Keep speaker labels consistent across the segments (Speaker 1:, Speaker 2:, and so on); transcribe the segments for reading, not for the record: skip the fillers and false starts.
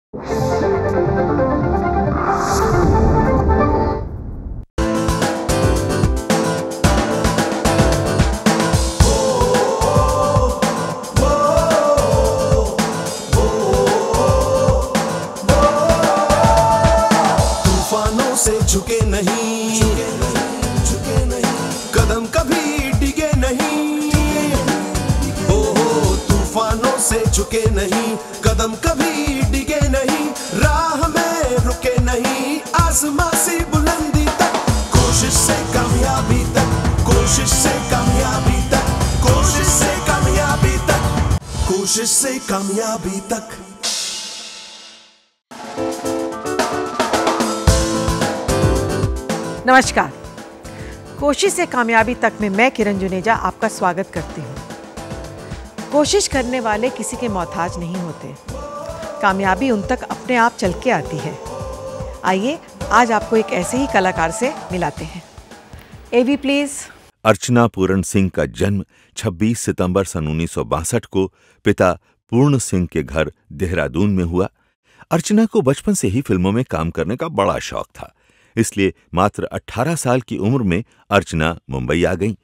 Speaker 1: तूफानों से झुके नहीं, कदम कभी डिगे नहीं। तूफानों से झुके नहीं, कदम कभी डिगे नहीं, राह में रुके नहीं, आसमां से बुलंदी तक, कोशिश से कामयाबी तक, कोशिश से कामयाबी तक, कोशिश से कामयाबी तक, कोशिश से कामयाबी तक।
Speaker 2: नमस्कार, कोशिश से कामयाबी तक में मैं किरण जुनेजा आपका स्वागत करती हूँ। कोशिश करने वाले किसी के मोहताज नहीं होते, कामयाबी उन तक अपने आप चल के आती है। आइए आज आपको एक ऐसे ही कलाकार से मिलाते हैं। एवी प्लीज।
Speaker 3: अर्चना पूरन सिंह का जन्म 26 सितंबर सन 1962 को पिता पूर्ण सिंह के घर देहरादून में हुआ। अर्चना को बचपन से ही फिल्मों में काम करने का बड़ा शौक था, इसलिए मात्र 18 साल की उम्र में अर्चना मुंबई आ गईं।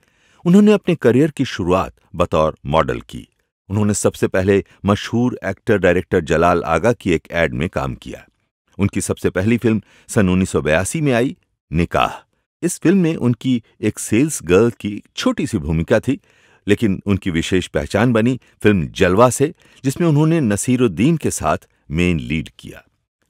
Speaker 3: उन्होंने अपने करियर की शुरुआत बतौर मॉडल की। उन्होंने सबसे पहले मशहूर एक्टर डायरेक्टर जलाल आगा की एक एड में काम किया। उनकी सबसे पहली फिल्म सन 1982 में आई, निकाह। इस फिल्म में उनकी एक सेल्स गर्ल की छोटी सी भूमिका थी, लेकिन उनकी विशेष पहचान बनी फिल्म जलवा से, जिसमें उन्होंने नसीरुद्दीन के साथ मेन लीड किया।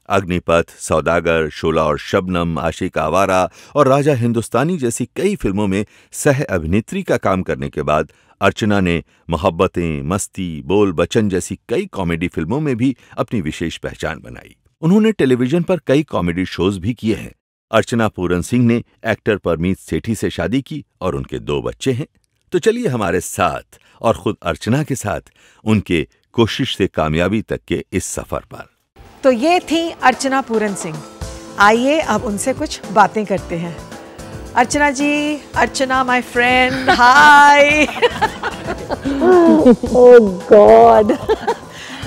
Speaker 3: अग्निपथ, सौदागर, शोला और शबनम, आशिक आवारा और राजा हिंदुस्तानी जैसी कई फिल्मों में सह अभिनेत्री का काम करने के बाद अर्चना ने मोहब्बतें, मस्ती, बोल बचन जैसी कई कॉमेडी फिल्मों में भी अपनी विशेष पहचान बनाई। उन्होंने टेलीविजन पर कई कॉमेडी शोज भी किए हैं। अर्चना पूरन सिंह ने एक्टर परमीत सेठी से शादी की और उनके 2 बच्चे हैं। तो चलिए हमारे साथ और खुद अर्चना के साथ उनके कोशिश से कामयाबी तक के इस सफर पर।
Speaker 2: तो ये थी अर्चना पूरन सिंह। आइए अब उनसे कुछ बातें करते हैं। Archana ji, Archana my friend, hi. Oh god,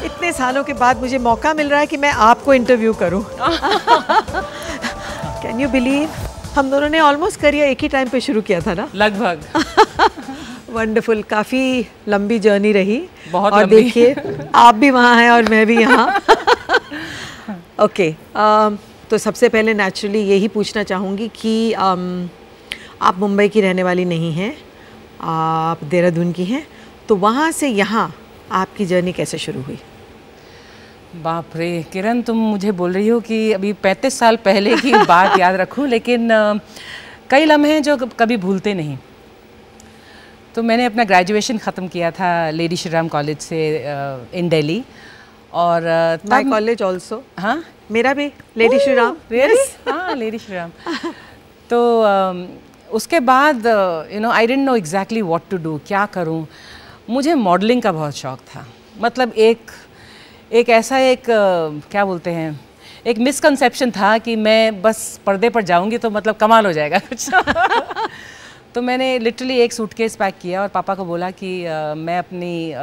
Speaker 2: इतने सालों के बाद मुझे मौका मिल रहा है कि मैं आपको इंटरव्यू करूं। कैन यू बिलीव, हम दोनों ने ऑलमोस्ट करियर एक ही टाइम पे शुरू किया था ना?
Speaker 4: लगभग।
Speaker 2: वंडरफुल, काफ़ी लंबी जर्नी रही।
Speaker 4: बहुत
Speaker 2: और
Speaker 4: लंबी।
Speaker 2: देखिए आप भी वहाँ हैं और मैं भी यहाँ। ओके, तो सबसे पहले नेचुरली यही पूछना चाहूँगी कि आप मुंबई की रहने वाली नहीं हैं, आप देहरादून की हैं, तो वहाँ से यहाँ आपकी जर्नी कैसे शुरू हुई?
Speaker 4: बाप रे किरण, तुम मुझे बोल रही हो कि अभी 35 साल पहले की बात याद रखूं, लेकिन कई लम्हे हैं जो कभी भूलते नहीं। तो मैंने अपना ग्रेजुएशन ख़त्म किया था लेडी श्री राम कॉलेज से इन दिल्ली, और
Speaker 2: माय कॉलेज ऑल्सो।
Speaker 4: हाँ,
Speaker 2: मेरा भी लेडी श्री राम।
Speaker 4: हाँ, लेडी श्री राम। तो उसके बाद I didn't know exactly what to do, क्या करूं। मुझे मॉडलिंग का बहुत शौक था। मतलब एक ऐसा क्या बोलते हैं, एक मिसकंसेप्शन था कि मैं बस पर्दे पर जाऊंगी तो मतलब कमाल हो जाएगा कुछ। तो मैंने लिटरली एक सूटकेस पैक किया और पापा को बोला कि मैं अपनी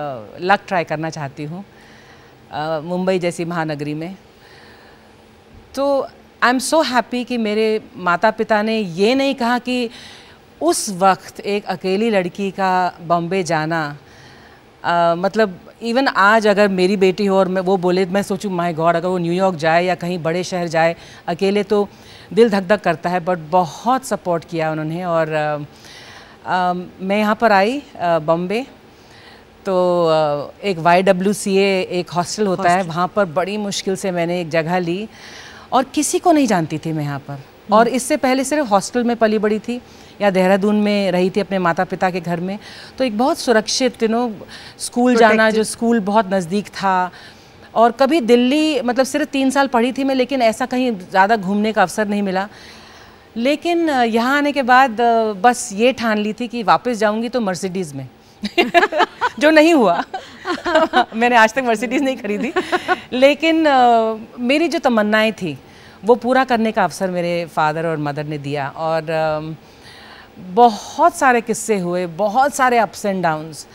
Speaker 4: लक ट्राई करना चाहती हूँ मुंबई जैसी महानगरी में। तो आई एम सो हैप्पी कि मेरे माता पिता ने ये नहीं कहा कि उस वक्त एक अकेली लड़की का बॉम्बे जाना, मतलब इवन आज अगर मेरी बेटी हो और मैं वो बोले, मैं सोचूं माय गॉड अगर वो न्यूयॉर्क जाए या कहीं बड़े शहर जाए अकेले तो दिल धक धक करता है। बट बहुत सपोर्ट किया उन्होंने। और मैं यहाँ पर आई बॉम्बे, तो एक YWCA एक हॉस्टल होता है, वहाँ पर बड़ी मुश्किल से मैंने एक जगह ली और किसी को नहीं जानती थी मैं यहाँ पर। और इससे पहले सिर्फ हॉस्टल में पली बड़ी थी या देहरादून में रही थी अपने माता पिता के घर में। तो एक बहुत सुरक्षित स्कूल जाना, जो स्कूल बहुत नज़दीक था। और कभी दिल्ली, मतलब सिर्फ 3 साल पढ़ी थी मैं, लेकिन ऐसा कहीं ज़्यादा घूमने का अवसर नहीं मिला। लेकिन यहाँ आने के बाद बस ये ठान ली थी कि वापस जाऊँगी तो मर्सिडीज़ में। जो नहीं हुआ। मैंने आज तक मर्सिडीज़ नहीं खरीदी, लेकिन मेरी जो तमन्नाएं थी वो पूरा करने का अवसर मेरे फादर और मदर ने दिया। और बहुत सारे किस्से हुए, बहुत सारे अप्स एंड डाउन्स,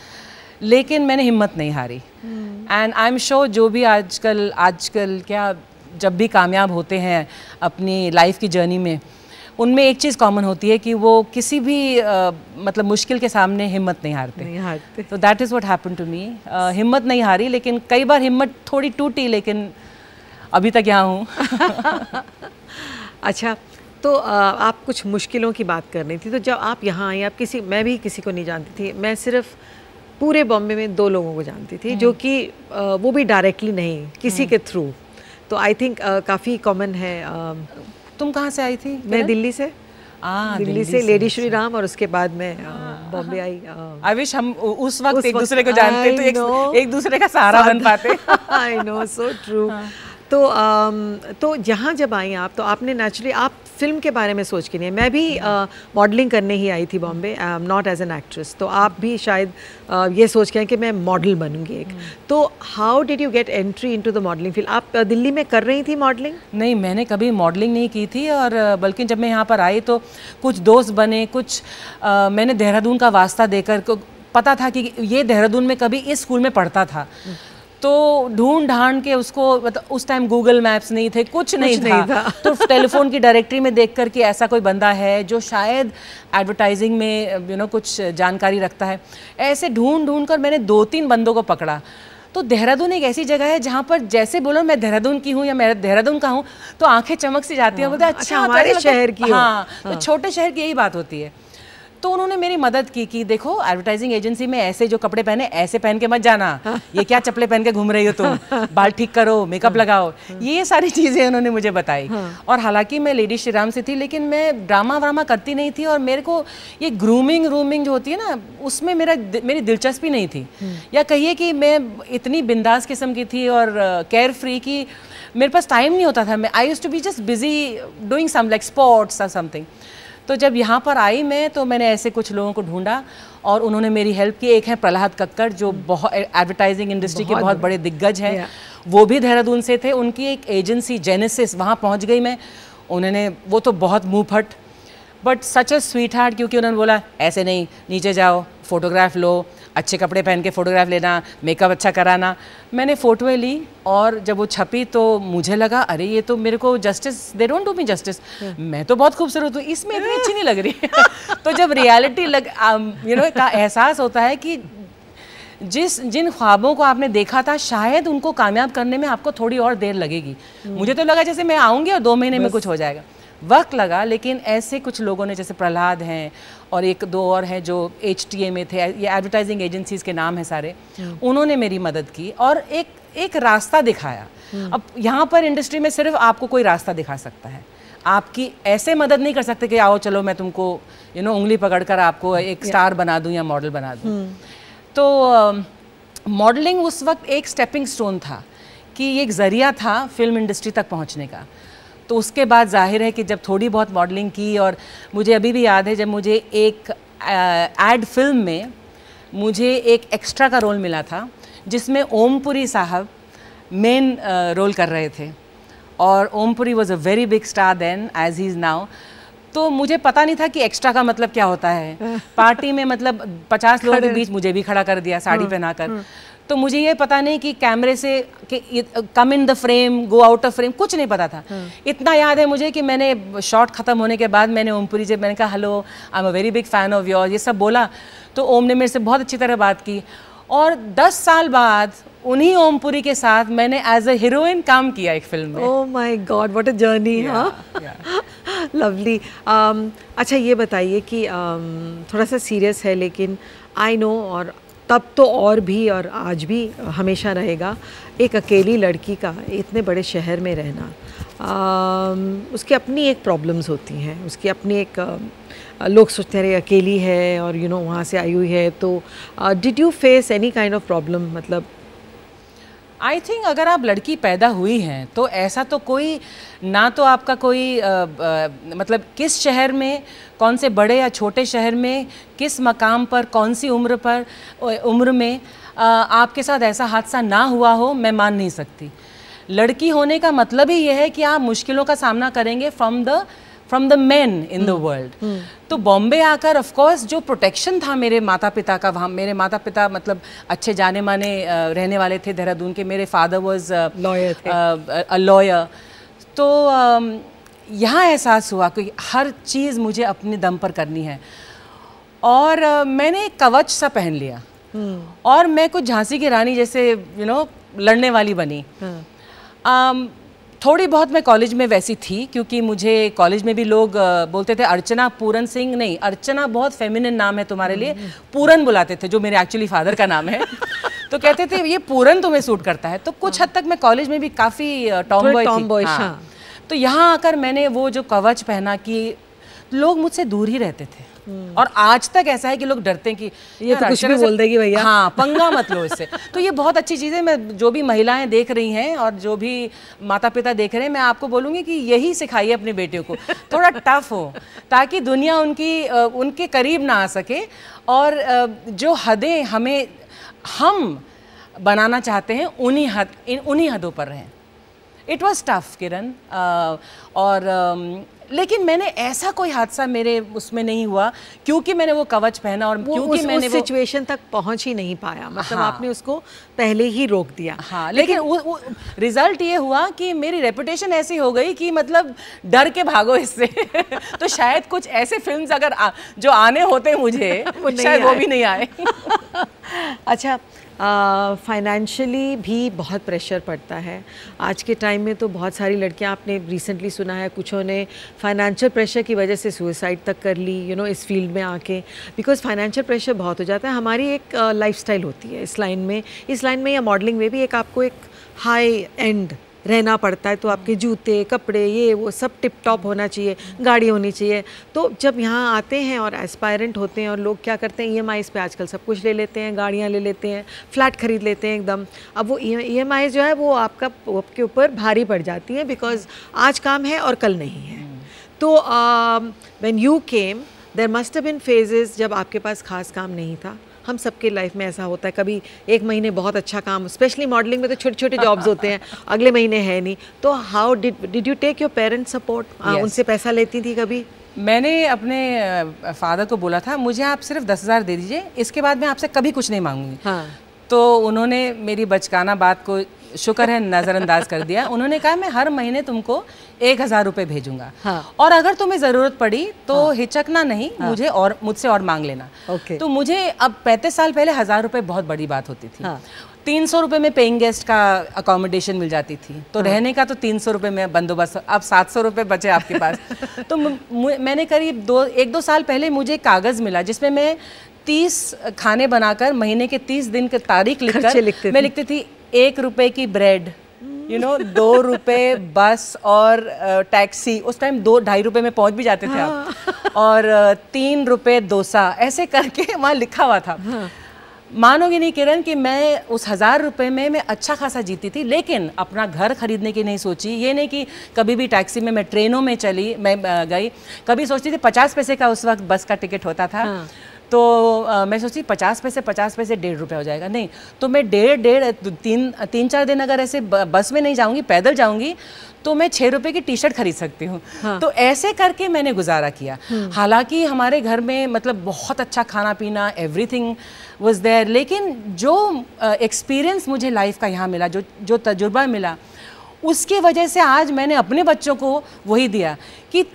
Speaker 4: लेकिन मैंने हिम्मत नहीं हारी। एंड आई एम श्योर जो भी आजकल क्या जब भी कामयाब होते हैं अपनी लाइफ की जर्नी में, उनमें एक चीज़ कॉमन होती है कि वो किसी भी मतलब मुश्किल के सामने हिम्मत नहीं हारते। तो that is what happened to me. हिम्मत नहीं हारी, लेकिन कई बार हिम्मत थोड़ी टूटी, लेकिन अभी तक यहाँ हूँ।
Speaker 2: अच्छा, तो आप कुछ मुश्किलों की बात कर रही थी, तो जब आप यहाँ आई, आप मैं भी किसी को नहीं जानती थी, मैं सिर्फ पूरे बॉम्बे में 2 लोगों को जानती थी, जो कि वो भी डायरेक्टली नहीं, किसी के थ्रू। तो आई थिंक काफ़ी कॉमन है।
Speaker 4: तुम कहाँ से आई थी?
Speaker 2: मैं दिल्ली से। दिल्ली से लेडी श्री राम, और उसके बाद मैं बॉम्बे आई।
Speaker 4: आई विश हम उस वक्त एक दूसरे को जानते तो एक दूसरे का सहारा बन पाते।
Speaker 2: I know, so true. तो यहाँ जब आई आप, तो आपने नेचुरली आप फिल्म के बारे में सोच के नहीं, मैं भी मॉडलिंग करने ही आई थी Bombay, not as an actress. तो आप भी शायद ये सोच के आए कि मैं मॉडल बनूंगी एक। तो how did you get entry into the modelling field? आप दिल्ली में कर रही थी मॉडलिंग?
Speaker 4: नहीं, मैंने कभी मॉडलिंग नहीं की थी, और बल्कि जब मैं यहाँ पर आई तो कुछ दोस्त बने, कुछ मैंने देहरादून का वास्ता देकर, पता था कि ये देहरादून में कभी इस स्कूल में पढ़ता था, तो ढूंढ ढांड के उसको, मतलब उस टाइम गूगल मैप्स नहीं थे, कुछ नहीं था। तो टेलीफोन की डायरेक्टरी में देखकर कि ऐसा कोई बंदा है जो शायद एडवर्टाइजिंग में कुछ जानकारी रखता है, ऐसे ढूंढ ढूंढ कर मैंने 2-3 बंदों को पकड़ा। तो देहरादून एक ऐसी जगह है जहाँ पर जैसे बोलो मैं देहरादून की हूँ या मैं देहरादून का हूँ, तो आंखें चमक सी जाती हैं, बोलते अच्छा
Speaker 2: हमारे शहर की।
Speaker 4: हाँ, तो छोटे शहर की यही बात होती है। तो उन्होंने मेरी मदद की कि देखो एडवर्टाइजिंग एजेंसी में ऐसे जो कपड़े पहने ऐसे पहन के मत जाना, ये क्या चप्पलें पहन के घूम रही हो तुम, बाल ठीक करो, मेकअप लगाओ, ये सारी चीज़ें उन्होंने मुझे बताई। और हालांकि मैं लेडी श्री राम से थी, लेकिन मैं ड्रामा व्रामा करती नहीं थी, और मेरे को ये ग्रूमिंग जो होती है ना, उसमें मेरी दिलचस्पी नहीं थी, या कहिए कि मैं इतनी बिंदास किस्म की थी और केयर फ्री की मेरे पास टाइम नहीं होता था। I used to be just busy doing some like sports और समथिंग। तो जब यहाँ पर आई मैं, तो मैंने ऐसे कुछ लोगों को ढूंढा और उन्होंने मेरी हेल्प की। एक है प्रहलाद कक्कड़, जो बहुत एडवर्टाइजिंग इंडस्ट्री के बहुत बड़े दिग्गज हैं, वो भी देहरादून से थे। उनकी एक एजेंसी जेनेसिस, वहाँ पहुँच गई मैं। उन्होंने, वो तो बहुत मुँह फट, but such a sweet heart, क्योंकि उन्होंने बोला ऐसे नहीं, नीचे जाओ, फोटोग्राफ लो, अच्छे कपड़े पहन के फ़ोटोग्राफ लेना, मेकअप अच्छा कराना। मैंने फ़ोटोएं ली, और जब वो छपी तो मुझे लगा अरे ये तो मेरे को justice, they don't do me justice, मैं तो बहुत खूबसूरत हूँ, इसमें इतनी अच्छी नहीं लग रही। तो जब रियलिटी का एहसास होता है कि जिन ख्वाबों को आपने देखा था, शायद उनको कामयाब करने में आपको थोड़ी और देर लगेगी। मुझे तो लगा जैसे मैं आऊँगी और 2 महीने में कुछ हो जाएगा, वक्त लगा। लेकिन ऐसे कुछ लोगों ने, जैसे प्रहलाद हैं और 1-2 और हैं जो HTA में थे, ये एडवर्टाइजिंग एजेंसीज के नाम हैं सारे, उन्होंने मेरी मदद की और एक रास्ता दिखाया। अब यहाँ पर इंडस्ट्री में सिर्फ आपको कोई रास्ता दिखा सकता है, आपकी ऐसे मदद नहीं कर सकते कि आओ चलो मैं तुमको उंगली पकड़कर आपको एक स्टार बना दूँ या मॉडल बना दूँ। तो मॉडलिंग उस वक्त एक स्टेपिंग स्टोन था, कि एक ज़रिया था फिल्म इंडस्ट्री तक पहुँचने का। तो उसके बाद जाहिर है कि जब थोड़ी बहुत मॉडलिंग की, और मुझे अभी भी याद है जब मुझे एक एड फिल्म में मुझे एक एक्स्ट्रा का रोल मिला था, जिसमें ओमपुरी साहब मेन रोल कर रहे थे, और Om Puri was a very big star then as he is now. तो मुझे पता नहीं था कि एक्स्ट्रा का मतलब क्या होता है। पार्टी में मतलब 50 लोगों के बीच मुझे भी खड़ा कर दिया साड़ी पहनाकर। तो मुझे ये पता नहीं कि कैमरे से कि come in the frame, go out of frame, कुछ नहीं पता था। इतना याद है मुझे कि मैंने शॉट ख़त्म होने के बाद मैंने ओमपुरी से मैंने कहा hello, I am a very big fan of your, ये सब बोला। तो ओम ने मेरे से बहुत अच्छी तरह बात की, और 10 साल बाद उन्हीं ओमपुरी के साथ मैंने एज अ हीरोइन काम किया एक फिल्म में।
Speaker 2: Oh my God, what a journey. Lovely. अच्छा ये बताइए कि थोड़ा सा सीरियस है, लेकिन आई नो, और तब तो और भी और आज भी हमेशा रहेगा, एक अकेली लड़की का इतने बड़े शहर में रहना, उसकी अपनी एक प्रॉब्लम्स होती हैं, उसकी अपनी एक लोग सोचते रहे अकेली है और वहाँ से आई हुई है। तो did you face any kind of problem? मतलब
Speaker 4: आई थिंक अगर आप लड़की पैदा हुई हैं तो ऐसा तो कोई ना, तो आपका कोई मतलब किस शहर में, कौन से बड़े या छोटे शहर में, किस मकाम पर, कौन सी उम्र में आपके साथ ऐसा हादसा ना हुआ हो, मैं मान नहीं सकती। लड़की होने का मतलब ही यह है कि आप मुश्किलों का सामना करेंगे from the main in the world. तो बॉम्बे आकर ऑफ कोर्स जो प्रोटेक्शन था मेरे माता पिता का, वहाँ मेरे माता पिता मतलब अच्छे जाने माने रहने वाले थे देहरादून के। मेरे फादर वाज अ लॉयर। तो यहाँ एहसास हुआ कि हर चीज़ मुझे अपने दम पर करनी है। और मैंने एक कवच सा पहन लिया और मैं कुछ झांसी की रानी जैसे लड़ने वाली बनी। थोड़ी बहुत मैं कॉलेज में वैसी थी, क्योंकि मुझे कॉलेज में भी लोग बोलते थे अर्चना पूरन सिंह नहीं, अर्चना बहुत फेमिनिन नाम है तुम्हारे लिए, पूरन बुलाते थे, जो मेरे एक्चुअली फादर का नाम है। तो कहते थे ये पूरन तुम्हें सूट करता है। तो कुछ हद तक मैं कॉलेज में भी काफ़ी टॉम बॉय थी। हाँ। तो यहाँ आकर मैंने वो जो कवच पहना कि लोग मुझसे दूर ही रहते थे। और आज तक ऐसा है कि लोग डरते हैं कि
Speaker 2: ये तो कुछ भी बोल देगी भैया,
Speaker 4: हाँ पंगा मत लो इससे। तो ये बहुत अच्छी चीज़ है। मैं जो भी महिलाएं देख रही हैं और जो भी माता पिता देख रहे हैं, मैं आपको बोलूँगी कि यही सिखाइए अपनी बेटियों को, थोड़ा टफ हो ताकि दुनिया उनके करीब ना आ सके। और जो हदें हम बनाना चाहते हैं उन्हीं हदों पर रहें। इट वॉज टफ किरण। लेकिन मैंने ऐसा कोई हादसा मेरे उसमें नहीं हुआ, क्योंकि मैंने वो कवच पहना और क्योंकि मैंने
Speaker 2: उस सिचुएशन तक पहुंच ही नहीं पाया। मतलब हाँ। आपने उसको पहले ही रोक दिया।
Speaker 4: हाँ, लेकिन रिजल्ट ये हुआ कि मेरी रेपुटेशन ऐसी हो गई कि मतलब डर के भागो इससे। तो शायद कुछ ऐसे फिल्म्स अगर जो आने होते मुझे शायद वो भी नहीं आए।
Speaker 2: अच्छा, फाइनेंशियली भी बहुत प्रेशर पड़ता है आज के टाइम में। तो बहुत सारी लड़कियां, आपने रिसेंटली सुना है कुछों ने फाइनेंशियल प्रेशर की वजह से सुसाइड तक कर ली, इस फील्ड में आके, बिकॉज फाइनेंशियल प्रेशर बहुत हो जाता है। हमारी एक लाइफस्टाइल होती है इस लाइन में या मॉडलिंग में भी, एक आपको एक हाई एंड रहना पड़ता है। तो आपके जूते, कपड़े, ये वो सब टिप टॉप होना चाहिए, गाड़ी होनी चाहिए। तो जब यहाँ आते हैं और एस्पायरेंट होते हैं, और लोग क्या करते हैं EMIs पे आजकल सब कुछ ले लेते हैं, गाड़ियाँ ले लेते हैं, फ्लैट खरीद लेते हैं एकदम। अब वो EMI जो है वो आपके ऊपर भारी पड़ जाती है, बिकॉज आज काम है और कल नहीं है। तो when you came there must have been phases जब आपके पास खास काम नहीं था। हम सबके लाइफ में ऐसा होता है, कभी एक महीने बहुत अच्छा काम, स्पेशली मॉडलिंग में तो छोटे छोटे जॉब्स होते हैं, अगले महीने है नहीं। तो how did you take your parents support? उनसे पैसा लेती थी कभी?
Speaker 4: मैंने अपने फादर को बोला था मुझे आप सिर्फ 10,000 दे दीजिए, इसके बाद मैं आपसे कभी कुछ नहीं मांगूंगी। हाँ। तो उन्होंने मेरी बचकाना बात को शुक्र है नज़रअंदाज कर दिया। उन्होंने कहा मैं हर महीने तुमको 1,000 रुपये भेजूंगा। हाँ। और अगर तुम्हें ज़रूरत पड़ी तो हाँ। हिचकना नहीं, हाँ। मुझसे और मांग लेना। तो मुझे अब 35 साल पहले 1,000 रुपये बहुत बड़ी बात होती थी। हाँ। 300 रुपये में पेइंग गेस्ट का अकोमोडेशन मिल जाती थी, तो रहने का तो 300 रुपये में बंदोबस्त। अब 700 रुपये बचे आपके पास। तो मैंने करीब 1-2 साल पहले मुझे कागज़ मिला जिसमें मैं 30 खाने बनाकर महीने के 30 दिन की तारीख लिखकर मैं लिखती थी 1 रुपये की ब्रेड, 2 रुपये बस और टैक्सी। उस टाइम 2-2.5 रुपये में पहुंच भी जाते थे आप। और 3 रुपये डोसा, ऐसे करके वहाँ लिखा हुआ था। मानोगे नहीं किरण कि मैं उस 1,000 रुपये में मैं अच्छा खासा जीती थी, लेकिन अपना घर खरीदने की नहीं सोची। ये नहीं कि कभी भी टैक्सी में, मैं ट्रेनों में चली, मैं गई, कभी सोचती थी 50 पैसे का उस वक्त बस का टिकट होता था। हाँ। तो मैं सोचती 50 पैसे 1.5 रुपये हो जाएगा। नहीं, तो मैं 3-4 दिन अगर ऐसे बस में नहीं जाऊंगी, पैदल जाऊंगी, तो मैं 6 रुपये की टी-शर्ट खरीद सकती हूँ। हाँ। तो ऐसे करके मैंने गुजारा किया। हालांकि हमारे घर में मतलब बहुत अच्छा खाना पीना, एवरीथिंग वाज देयर, लेकिन जो एक्सपीरियंस मुझे लाइफ का यहाँ मिला, जो तजुर्बा मिला, उसकी वजह से आज मैंने अपने बच्चों को वही दिया कि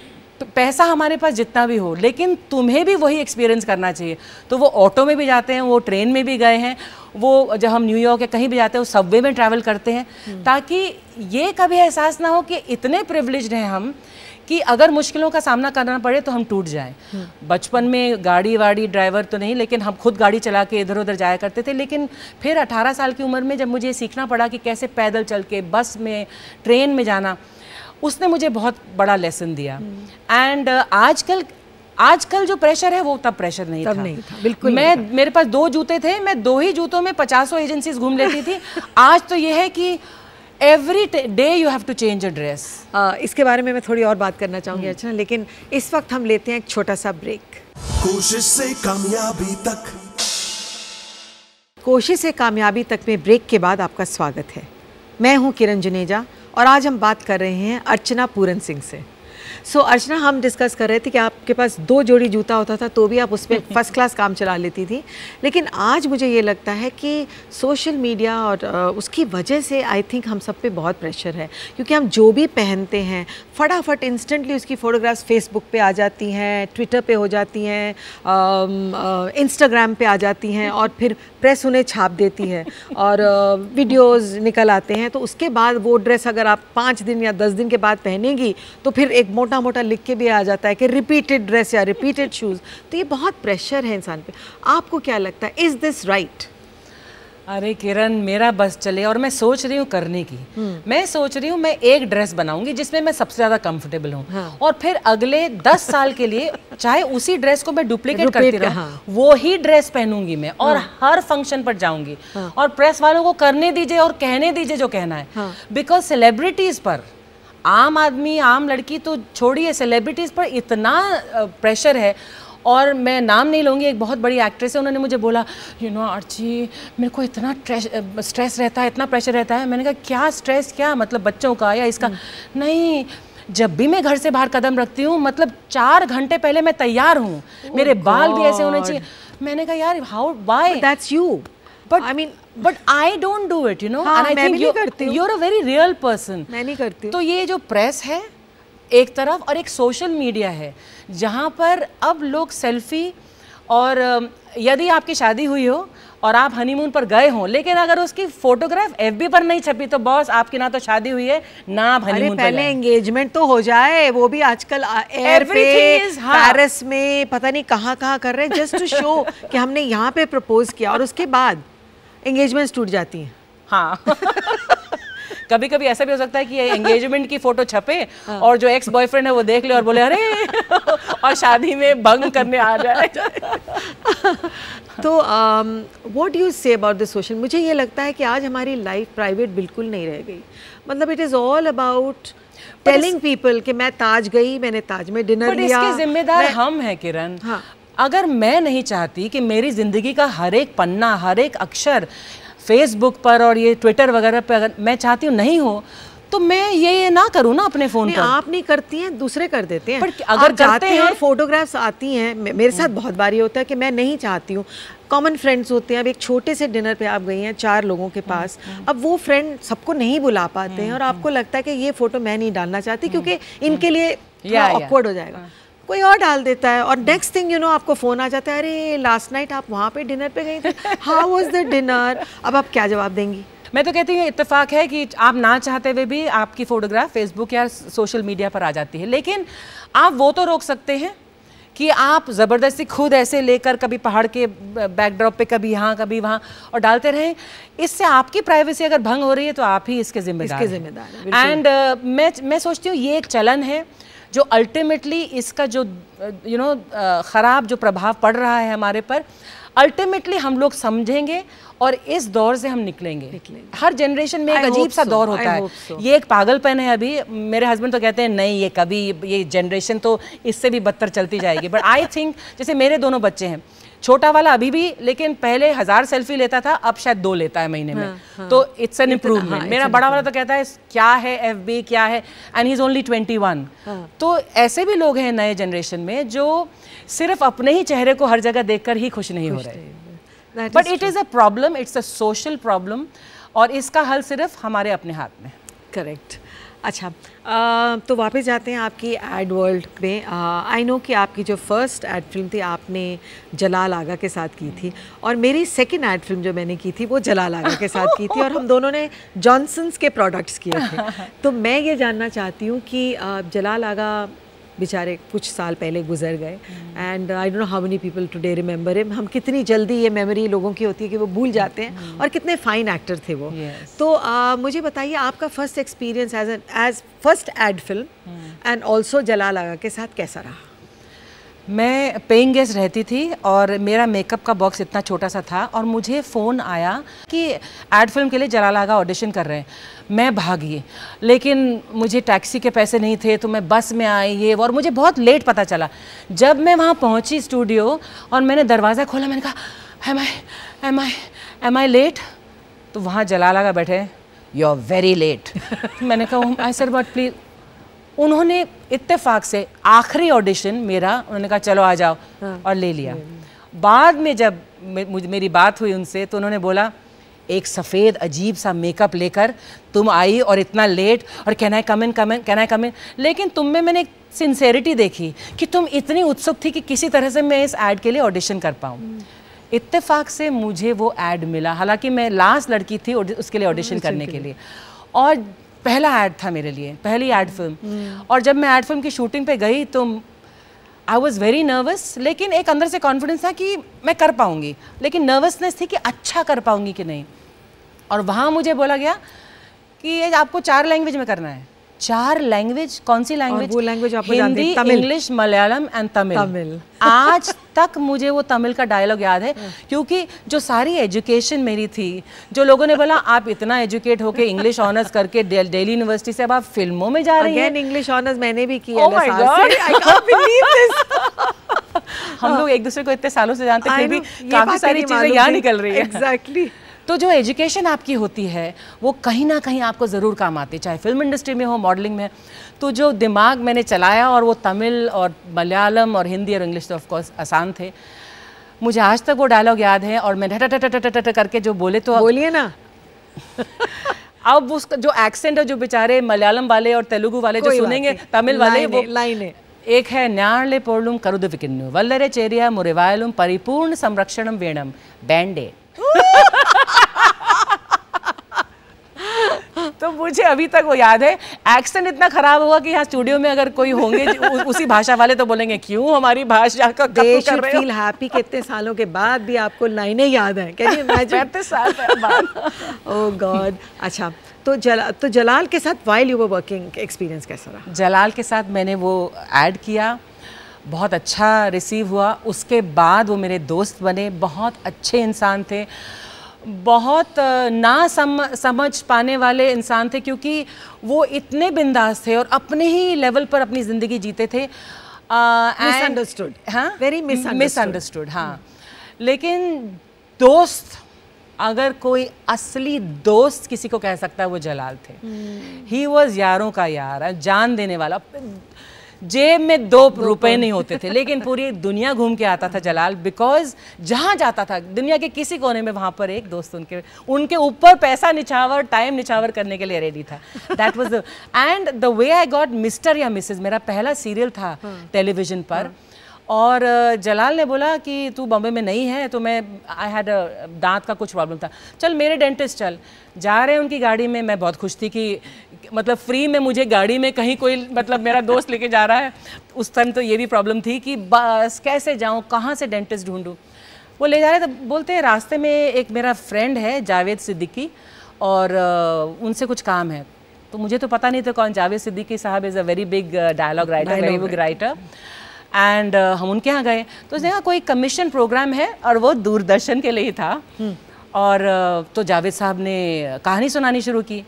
Speaker 4: पैसा हमारे पास जितना भी हो, लेकिन तुम्हें भी वही एक्सपीरियंस करना चाहिए। तो वो ऑटो में भी जाते हैं, वो ट्रेन में भी गए हैं, वो जब हम न्यूयॉर्क या कहीं भी जाते हैं वो सबवे में ट्रैवल करते हैं, ताकि ये कभी एहसास ना हो कि इतने प्रिविलेज्ड हैं हम कि अगर मुश्किलों का सामना करना पड़े तो हम टूट जाएं। बचपन में गाड़ी वाड़ी ड्राइवर तो नहीं, लेकिन हम खुद गाड़ी चला के इधर उधर जाया करते थे। लेकिन फिर 18 साल की उम्र में जब मुझे सीखना पड़ा कि कैसे पैदल चल के, बस में, ट्रेन में जाना, उसने मुझे बहुत बड़ा लेसन दिया। एंड आजकल जो प्रेशर है वो तब प्रेशर नहीं था। बिल्कुल। मेरे पास 2 जूते थे, मैं 2 ही जूतों में 50 एजेंसीज घूम लेती थी। आज तो ये है कि every day you have to change a dress.
Speaker 2: इसके बारे में मैं थोड़ी और बात करना चाहूँगी अच्छा, लेकिन इस वक्त हम लेते हैं एक छोटा सा ब्रेक।
Speaker 1: कोशिश से कामयाबी तक,
Speaker 2: कोशिश से कामयाबी तक में ब्रेक के बाद आपका स्वागत है। मैं हूँ किरण जुनेजा और आज हम बात कर रहे हैं अर्चना पूरन सिंह से। सो अर्चना, हम डिस्कस कर रहे थे कि आपके पास 2 जोड़ी जूता होता था तो भी आप उसमें फर्स्ट क्लास काम चला लेती थी, लेकिन आज मुझे ये लगता है कि सोशल मीडिया और उसकी वजह से आई थिंक हम सब पे बहुत प्रेशर है, क्योंकि हम जो भी पहनते हैं फटाफट इंस्टेंटली उसकी फ़ोटोग्राफ्स फेसबुक पे आ जाती हैं, ट्विटर पे हो जाती हैं, इंस्टाग्राम पे आ जाती हैं, और फिर प्रेस उन्हें छाप देती है और वीडियोस निकल आते हैं। तो उसके बाद वो ड्रेस अगर आप 5 दिन या 10 दिन के बाद पहनेंगी तो फिर एक मोटा मोटा लिख के भी आ जाता है कि रिपीटेड ड्रेस या रिपीटेड शूज़। तो ये बहुत प्रेशर है इंसान पे। आपको क्या लगता है, इज़ दिस राइट?
Speaker 4: अरे किरण, मेरा बस चले, और मैं सोच रही हूँ करने की। मैं सोच रही हूँ मैं एक ड्रेस बनाऊंगी जिसमें मैं सबसे ज़्यादा कंफर्टेबल हूँ,
Speaker 2: हाँ।
Speaker 4: और फिर अगले 10 साल के लिए चाहे उसी ड्रेस को मैं डुप्लीकेट करती रहूँ,
Speaker 2: हाँ।
Speaker 4: वो ही ड्रेस पहनूंगी मैं, और हर फंक्शन पर जाऊंगी, और प्रेस वालों को करने दीजिए और कहने दीजिए जो कहना है। बिकॉज सेलिब्रिटीज़ पर, आम आदमी, आम लड़की तो छोड़िए, सेलिब्रिटीज़ पर इतना प्रेशर है। और मैं नाम नहीं लूँगी, एक बहुत बड़ी एक्ट्रेस है, उन्होंने मुझे बोला, यू नो आर्ची, मेरे को इतना स्ट्रेस रहता है, इतना प्रेशर रहता है। मैंने कहा क्या स्ट्रेस, क्या मतलब बच्चों का या इसका? नहीं, जब भी मैं घर से बाहर कदम रखती हूँ, मतलब 4 घंटे पहले मैं तैयार हूँ, मेरे बाल भी ऐसे होने चाहिए। मैंने कहा यार, how, why?
Speaker 2: That's you.
Speaker 4: But I mean, but I don't do it, you know,
Speaker 2: हाँ,
Speaker 4: and I think you are a very real person.
Speaker 2: मैं नहीं करती हूँ।
Speaker 4: तो ये जो प्रेस है एक तरफ, और एक सोशल मीडिया है जहाँ पर अब लोग सेल्फी, और यदि आपकी शादी हुई हो और आप हनीमून पर गए हों, लेकिन अगर उसकी फोटोग्राफ एफबी पर नहीं छपी तो बॉस, आपकी ना तो शादी हुई है ना आप हनीमून पर गए।
Speaker 2: पहले एंगेजमेंट तो हो जाए, वो भी आजकल एयर पे, पेरिस में, पता नहीं कहाँ कहाँ कर रहे हैं, जस्ट टू शो कि हमने यहाँ पे प्रपोज किया, और उसके बाद एंगेजमेंट टूट जाती हैं।
Speaker 4: हाँ कभी कभी ऐसा भी हो सकता है कि एंगेजमेंट की फोटो छपे और जो एक्स बॉयफ्रेंड है वो देख ले और बोले अरे और शादी में भंग करने आ जाए।
Speaker 2: तो what do you say about the social? मुझे ये लगता है कि आज हमारी लाइफ प्राइवेट बिल्कुल नहीं रह गई। मतलब it is all about telling people कि मैं ताज गई, मैंने ताज में डिनर लिया।
Speaker 4: इसके जिम्मेदार हम हैं किरण।
Speaker 2: हाँ।
Speaker 4: अगर मैं नहीं चाहती कि मेरी ज़िंदगी का हर एक पन्ना, हर एक अक्षर फेसबुक पर और ये ट्विटर वगैरह पे अगर मैं चाहती हूँ नहीं हो, तो मैं ये ना करूँ ना अपने फ़ोन पर।
Speaker 2: आप नहीं करती हैं, दूसरे कर देते हैं।
Speaker 4: पर अगर
Speaker 2: जाते हैं और फोटोग्राफ्स आती हैं, मेरे साथ बहुत बार ये होता है कि मैं नहीं चाहती हूँ, कॉमन फ्रेंड्स होते हैं, अब एक छोटे से डिनर पे आप गई हैं 4 लोगों के पास, अब वो फ्रेंड सबको नहीं बुला पाते हैं और आपको लगता है कि ये फ़ोटो मैं नहीं डालना चाहती क्योंकि इनके लिए ऑकवर्ड हो जाएगा, कोई और डाल देता है, और नेक्स्ट थिंग यू नो आपको फ़ोन आ जाता है, अरे लास्ट नाइट आप वहाँ पे डिनर पे गई थी, हाउ वाज द डिनर? अब आप क्या जवाब देंगी?
Speaker 4: मैं तो कहती हूँ इत्तेफाक है कि आप ना चाहते हुए भी आपकी फ़ोटोग्राफ फेसबुक या सोशल मीडिया पर आ जाती है, लेकिन आप वो तो रोक सकते हैं कि आप ज़बरदस्ती खुद ऐसे लेकर कभी पहाड़ के बैकड्रॉप पे कभी यहाँ कभी वहाँ और डालते रहें। इससे आपकी प्राइवेसी अगर भंग हो रही है तो आप ही इसके जिम्मेदार हैं। एंड मैं सोचती हूँ ये एक चलन है जो अल्टीमेटली इसका जो यू नो ख़राब जो प्रभाव पड़ रहा है हमारे पर, अल्टीमेटली हम लोग समझेंगे और इस दौर से हम निकलेंगे। हर जनरेशन में एक अजीब सा दौर होता है, ये एक पागलपन है। अभी मेरे हस्बैंड तो कहते हैं नहीं ये कभी ये जनरेशन तो इससे भी बदतर चलती जाएगी, बट आई थिंक जैसे मेरे दोनों बच्चे हैं, छोटा वाला अभी भी, लेकिन पहले 1000 सेल्फी लेता था, अब शायद 2 लेता है महीने में। तो इट्स एन इम्प्रूवमेंट। मेरा बड़ा वाला तो कहता है क्या है FB क्या है, एंड ही इज ओनली 21। तो ऐसे भी लोग हैं नए जनरेशन में जो सिर्फ अपने ही चेहरे को हर जगह देखकर ही खुश नहीं हो रहे। But it is a problem, it's a social problem, और इसका हल सिर्फ हमारे अपने हाथ में।
Speaker 2: करेक्ट। अच्छा, तो वापस जाते हैं आपकी एड वर्ल्ड में। आई नो कि आपकी जो फर्स्ट एड फिल्म थी आपने जलाल आगा के साथ की थी, और मेरी सेकंड एड फिल्म जो मैंने की थी वो जलाल आगा के साथ की थी, और हम दोनों ने जॉनसन्स के प्रोडक्ट्स किए थे। तो मैं ये जानना चाहती हूँ कि जलाल आगा बेचारे कुछ साल पहले गुजर गए, and I don't know how many people today remember him. हम कितनी जल्दी ये मेमोरी लोगों की होती है कि वो भूल जाते हैं, और कितने फाइन एक्टर थे वो। तो मुझे बताइए आपका first experience as first ad film and also Jalal Agha के साथ कैसा रहा?
Speaker 4: मैं पेइंग गेस्ट रहती थी और मेरा मेकअप का बॉक्स इतना छोटा सा था, और मुझे फ़ोन आया कि एड फिल्म के लिए जलाल आगा ऑडिशन कर रहे हैं। मैं भागी, लेकिन मुझे टैक्सी के पैसे नहीं थे, तो मैं बस में आई ये, और मुझे बहुत लेट पता चला। जब मैं वहाँ पहुँची स्टूडियो और मैंने दरवाज़ा खोला, मैंने कहा एम आई लेट? तो वहाँ जलाल आगा बैठे, यू आर वेरी लेट। मैंने कहा आई सर बट प्लीज़, उन्होंने इत्तेफाक से आखिरी ऑडिशन मेरा, उन्होंने कहा चलो आ जाओ, और ले लिया। बाद में जब मेरी बात हुई उनसे तो उन्होंने बोला एक सफ़ेद अजीब सा मेकअप लेकर तुम आई और इतना लेट, और can I come in, can I कम इन, लेकिन तुम में मैंने एक सिंसेरिटी देखी कि तुम इतनी उत्सुक थी कि किसी तरह से मैं इस ऐड के लिए ऑडिशन कर पाऊँ। इत्तेफाक से मुझे वो ऐड मिला, हालांकि मैं लास्ट लड़की थी उसके लिए ऑडिशन करने के लिए, और पहला ऐड था मेरे लिए, पहली ऐड फिल्म। और जब मैं ऐड फिल्म की शूटिंग पे गई तो आई वॉज़ वेरी नर्वस, लेकिन एक अंदर से कॉन्फिडेंस था कि मैं कर पाऊँगी, लेकिन नर्वसनेस थी कि अच्छा कर पाऊँगी कि नहीं। और वहाँ मुझे बोला गया कि ये आपको 4 लैंग्वेज में करना है। 4 लैंग्वेज? कौन सी लैंग्वेज?
Speaker 2: वो लैंग्वेज आपको
Speaker 4: हिंदी, इंग्लिश, मलयालम एंड तमिल। आज तक मुझे वो तमिल का डायलॉग याद है, क्योंकि जो सारी एजुकेशन मेरी थी, जो लोगों ने बोला आप इतना एजुकेट होके इंग्लिश ऑनर्स करके दिल्ली यूनिवर्सिटी से अब आप फिल्मों में जा रही हैं।
Speaker 2: इंग्लिश ऑनर्स मैंने भी किया।
Speaker 4: Oh my God! I can't believe this! हम लोग एक दूसरे को इतने सालों से जानते, फिर भी काफी सारी चीजें यहाँ निकल रही है।
Speaker 2: एग्जैक्टली।
Speaker 4: तो जो एजुकेशन आपकी होती है वो कहीं ना कहीं आपको ज़रूर काम आती है, चाहे फिल्म इंडस्ट्री में हो, मॉडलिंग में। तो जो दिमाग मैंने चलाया, और वो तमिल और मलयालम और हिंदी और इंग्लिश तो ऑफ कोर्स आसान थे। मुझे आज तक वो डायलॉग याद है, और मैं ट करके जो बोले तो
Speaker 2: बोलिए ना।
Speaker 4: अब उसका जो एक्सेंट है, जो बेचारे मलयालम वाले और तेलुगु वाले जो सुनेंगे, तमिल वाले, वो
Speaker 2: लाइनें
Speaker 4: एक है न्याले पोर्लुम करुदविकिन्नु वल्लरे चेरिया मुरेवायलुम परिपूर्ण संरक्षणम वेणम बैंडे। तो मुझे अभी तक वो याद है। एक्सेंट इतना खराब हुआ कि यहाँ स्टूडियो में अगर कोई होंगे उसी भाषा वाले तो बोलेंगे क्यों हमारी भाषा का कत्ल कर रहे हो।
Speaker 2: फील हैप्पी कि इतने सालों के बाद भी आपको लाइनें याद हैं। Can you imagine?
Speaker 4: 35 साल बाद।
Speaker 2: ओह गॉड। अच्छा, तो जलाल के साथ while you were working experience कैसा रहा?
Speaker 4: जलाल के साथ मैंने वो ऐड किया, बहुत अच्छा रिसीव हुआ। उसके बाद वो मेरे दोस्त बने, बहुत अच्छे इंसान थे, बहुत समझ पाने वाले इंसान थे, क्योंकि वो इतने बिंदास थे और अपने ही लेवल पर अपनी ज़िंदगी जीते थे।
Speaker 2: मिसअंडरस्टूड।
Speaker 4: हाँ,
Speaker 2: वेरी
Speaker 4: मिसअंडरस्टूड। हाँ, लेकिन दोस्त, अगर कोई असली दोस्त किसी को कह सकता है वो जलाल थे। ही वॉज यारों का यार, जान देने वाला। जेब में 2 रुपए नहीं होते थे, लेकिन पूरी दुनिया घूम के आता था जलाल, बिकॉज जहाँ जाता था दुनिया के किसी कोने में वहाँ पर एक दोस्त उनके ऊपर पैसा निछावर, टाइम निछावर करने के लिए रेडी था। That was and the way I got mister या मिसेज, मेरा पहला सीरियल था टेलीविजन पर। और जलाल ने बोला कि तू बॉम्बे में नहीं है, तो मैं आई हैड दांत का कुछ प्रॉब्लम था, चल मेरे डेंटिस्ट चल। जा रहे हैं उनकी गाड़ी में, मैं बहुत खुश थी कि मतलब फ्री में मुझे गाड़ी में कहीं कोई मतलब मेरा दोस्त लेके जा रहा है। उस टाइम तो ये भी प्रॉब्लम थी कि बस कैसे जाऊँ, कहाँ से डेंटिस्ट ढूंढूँ। वो ले जा रहे, तो बोलते हैं रास्ते में एक मेरा फ्रेंड है जावेद सिद्दीकी, और उनसे कुछ काम है। तो मुझे तो पता नहीं था कौन Javed Siddiqui sahab is a very big dialogue writer, very big writer. And हम उनके यहाँ गए तो उसने कहा कोई कमीशन प्रोग्राम है, और वो दूरदर्शन के लिए ही था। और तो जावेद साहब ने कहानी सुनानी शुरू की।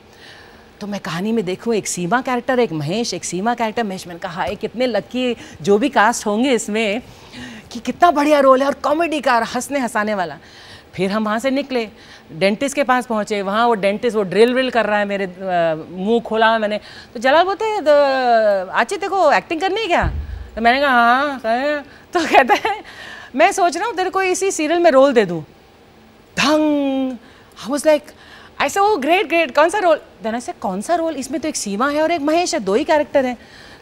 Speaker 4: तो मैं कहानी में देखूँ एक सीमा कैरेक्टर, एक महेश, एक सीमा कैरेक्टर महेश। मैंने कहा हाय कितने लकी जो भी कास्ट होंगे इसमें, कि कितना बढ़िया रोल है और कॉमेडी का, हंसने हंसाने वाला। फिर हम वहाँ से निकले, डेंटिस्ट के पास पहुँचे। वहाँ वो डेंटिस्ट वो ड्रिल विल कर रहा है, मेरे मुंह खोला है मैंने। तो जलाल बोलते हैं आची तेरे को एक्टिंग करनी है क्या? तो मैंने कहा हाँ। तो कहता है मैं सोच रहा हूँ तेरे को इसी सीरियल में रोल दे दूँ। ढंग। आई वाज लाइक, आई से ओ ग्रेट ग्रेट, कौन सा रोल? देन आई से कौन सा रोल? इसमें तो एक सीमा है और एक महेश है, 2 ही कैरेक्टर हैं।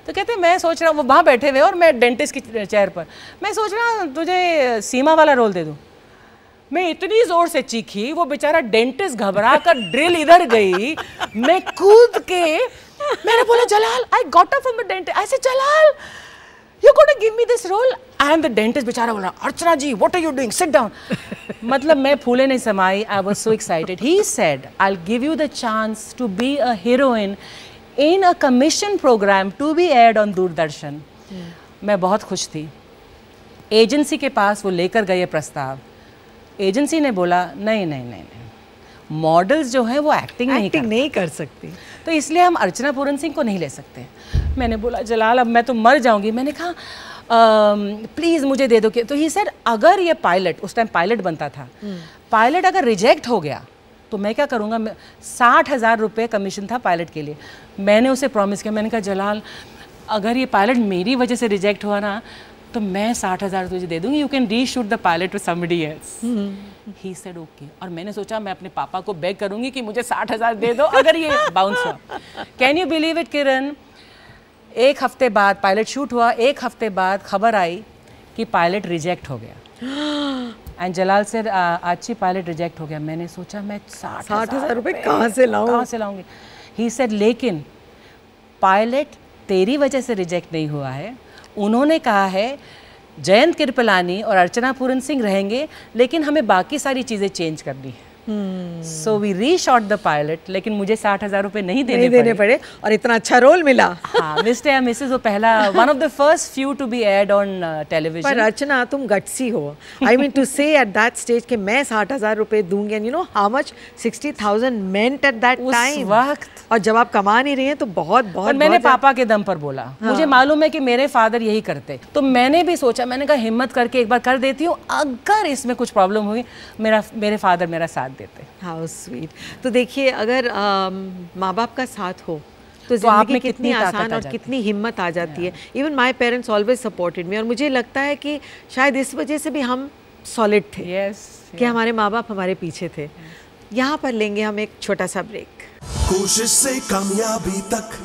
Speaker 4: तो कहते हैं मैं सोच रहा हूँ, वो वहाँ बैठे हुए और मैं डेंटिस्ट की चेयर पर, मैं सोच रहा हूँ तुझे सीमा वाला रोल दे दूँ। मैं इतनी जोर से चीखी, वो बेचारा डेंटिस्ट घबरा कर ड्रिल इधर गई, मैं कूद के मैंने बोला Jalal, I got up from the dentist, I say Jalal you're going to give me this role? And the dentist बेचारा बोला अर्चना जी what are you doing, sit down. मतलब मैं फूले नहीं समाई, I was so excited. He said I'll give you the chance to be a heroine in a commission program to be aired on Doordarshan. मैं बहुत खुश थी। एजेंसी के पास वो लेकर गए प्रस्ताव। एजेंसी ने बोला नहीं नहीं नहीं नहीं, मॉडल्स जो है वो एक्टिंग नहीं कर सकती, तो इसलिए हम अर्चना पूरन सिंह को नहीं ले सकते। मैंने बोला जलाल अब मैं तो मर जाऊंगी। मैंने कहा प्लीज़ मुझे दे दो। तो ही सेड अगर ये पायलट, उस टाइम पायलट बनता था, पायलट अगर रिजेक्ट हो गया तो मैं क्या करूँगा। 60,000 रुपये कमीशन था पायलट के लिए। मैंने उसे प्रॉमिस किया, मैंने कहा जलाल अगर ये पायलट मेरी वजह से रिजेक्ट हुआ ना तो मैं 60,000 तुझे दे दूंगी, you can reshoot the pilot to somebody else. He said okay. और मैंने सोचा मैं अपने पापा को बेग करूंगी कि मुझे 60,000 दे दो अगर ये बाउंस हुआ। कैन यू बिलीव इट किरण, एक हफ्ते बाद पायलट शूट हुआ, एक हफ्ते बाद खबर आई कि पायलट रिजेक्ट हो गया। एंड जलाल सर आची पायलट रिजेक्ट हो गया। मैंने सोचा मैं 60,000
Speaker 2: रुपये कहाँ से
Speaker 4: लाऊंगी। ही सेड लेकिन पायलट तेरी वजह से रिजेक्ट नहीं हुआ है, उन्होंने कहा है जयंत कृपलानी और अर्चना पूरन सिंह रहेंगे लेकिन हमें बाकी सारी चीज़ें चेंज करनी है। So we reshot the pilot, लेकिन मुझे 60,000 रुपये नहीं देने पड़े
Speaker 2: और इतना अच्छा रोल मिला।
Speaker 4: हाँ, मिस्टर या मिसेस वो पहला one of the first few to be ad on television.
Speaker 2: पर अर्चना तुम गट्सी हो, I mean to say at that stage कि मैं 60,000 रुपये दूंगी, and you know how much 60,000 meant at that time
Speaker 4: वक्त।
Speaker 2: और जब आप कमा नहीं रही हैं तो बहुत बहुत
Speaker 4: मैंने पापा के दम पर बोला। हाँ। मुझे मालूम है कि मेरे फादर यही करते, तो मैंने भी सोचा, मैंने कहा हिम्मत करके एक बार कर देती हूँ, अगर इसमें कुछ प्रॉब्लम हुई मेरे फादर मेरा साथ देते।
Speaker 2: How sweet. तो देखिए अगर माँ बाप का साथ हो तो ज़िंदगी कितनी आसान और कितनी हिम्मत आ जाती है। Even my parents always supported me, और मुझे लगता है कि शायद इस वजह से भी हम सॉलिड थे कि हमारे माँ बाप हमारे पीछे थे। यहाँ पर लेंगे हम एक छोटा सा ब्रेक।
Speaker 1: कोशिश से कामयाबी तक।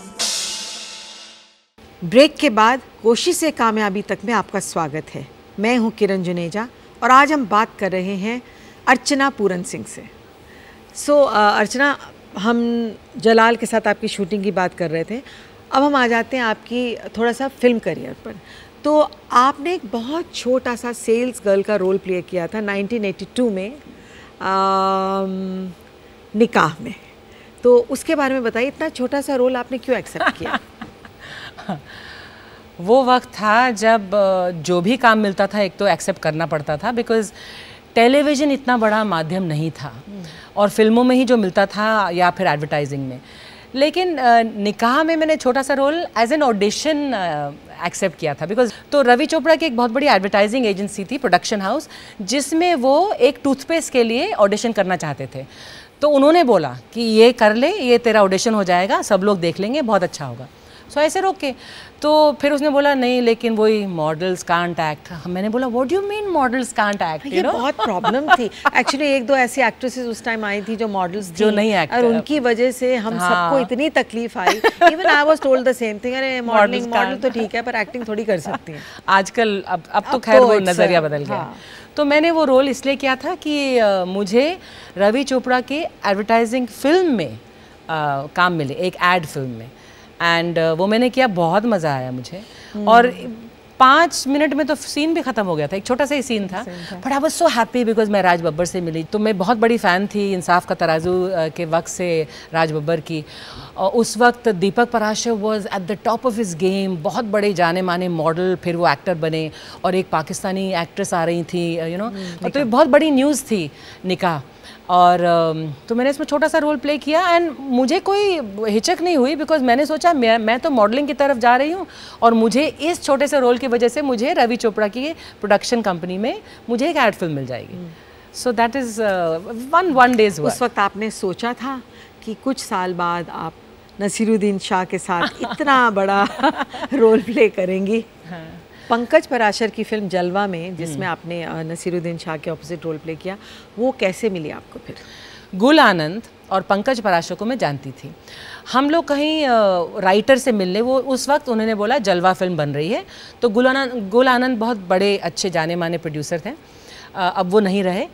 Speaker 2: ब्रेक के बाद कोशिश से कामयाबी तक में आपका स्वागत है। मैं हूँ किरण जुनेजा और आज हम बात कर रहे हैं अर्चना पूरन सिंह से। अर्चना, हम जलाल के साथ आपकी शूटिंग की बात कर रहे थे, अब हम आ जाते हैं आपकी थोड़ा सा फिल्म करियर पर। तो आपने एक बहुत छोटा सा सेल्स गर्ल का रोल प्ले किया था 1982 में निकाह में, तो उसके बारे में बताइए, इतना छोटा सा रोल आपने क्यों एक्सेप्ट किया?
Speaker 4: वो वक्त था जब जो भी काम मिलता था एक तो एक्सेप्ट करना पड़ता था, बिकॉज़ टेलीविज़न इतना बड़ा माध्यम नहीं था और फिल्मों में ही जो मिलता था या फिर एडवर्टाइजिंग में। लेकिन निकाह में मैंने छोटा सा role as an audition accept किया था, बिकॉज तो रवि चोपड़ा की एक बहुत बड़ी एडवर्टाइजिंग एजेंसी थी, प्रोडक्शन हाउस, जिसमें वो एक टूथपेस्ट के लिए ऑडिशन करना चाहते थे। तो उन्होंने बोला कि ये कर ले, ये तेरा ऑडिशन हो जाएगा, सब लोग देख लेंगे, बहुत अच्छा होगा। सो ऐसे रोक के तो फिर उसने बोला नहीं, लेकिन वही मॉडल्स कांट एक्ट। मैंने बोला what do you mean models can't act?
Speaker 2: ये बहुत प्रॉब्लम थी एक्चुअली। एक दो ऐसी एक्ट्रेसेस उस टाइम आई थी जो मॉडल्स
Speaker 4: जो नहीं एक्ट,
Speaker 2: और उनकी वजह से हम सबको इतनी तकलीफ आई। Even I was told the same thing, अरे मॉडल तो ठीक है पर एक्टिंग थोड़ी कर सकती हैं आजकल।
Speaker 4: अब तो खैर वो नज़रिया बदल गया। तो मैंने वो रोल इसलिए किया था कि मुझे रवि चोपड़ा के एडवर्टाइजिंग फिल्म में काम मिले, एक एड फिल्म में, एंड वो मैंने किया, बहुत मज़ा आया मुझे। और 5 मिनट में तो सीन भी ख़त्म हो गया था, एक छोटा सा ही सीन था, but I was so happy because मैं राज बब्बर से मिली। तो मैं बहुत बड़ी फ़ैन थी इंसाफ का तराजू के वक्त से राज बब्बर की। और उस वक्त Deepak Parashar was at the top of his game, बहुत बड़े जाने माने मॉडल, फिर वो एक्टर बने और एक पाकिस्तानी एक्ट्रेस आ रही थी, यू नो। तो ये बहुत बड़ी न्यूज़ थी निकाह। और तो मैंने इसमें छोटा सा रोल प्ले किया एंड मुझे कोई हिचक नहीं हुई, बिकॉज मैंने सोचा मैं तो मॉडलिंग की तरफ जा रही हूँ और मुझे इस छोटे से रोल की वजह से मुझे रवि चोपड़ा की प्रोडक्शन कंपनी में मुझे एक एड फिल्म मिल जाएगी। So that is one days.
Speaker 2: उस वक्त आपने सोचा था कि कुछ साल बाद आप नसीरुद्दीन शाह के साथ इतना बड़ा रोल प्ले करेंगी? हाँ। पंकज पराशर की फिल्म जलवा में, जिसमें आपने नसीरुद्दीन शाह के ऑपोजिट रोल प्ले किया, वो कैसे मिली आपको? फिर
Speaker 4: गुल आनंद और पंकज पराशर को मैं जानती थी, हम लोग कहीं राइटर से मिलने, वो उस वक्त उन्होंने बोला जलवा फिल्म बन रही है। तो गुल आनंद बहुत बड़े अच्छे जाने माने प्रोड्यूसर थे, अब वो नहीं रहे।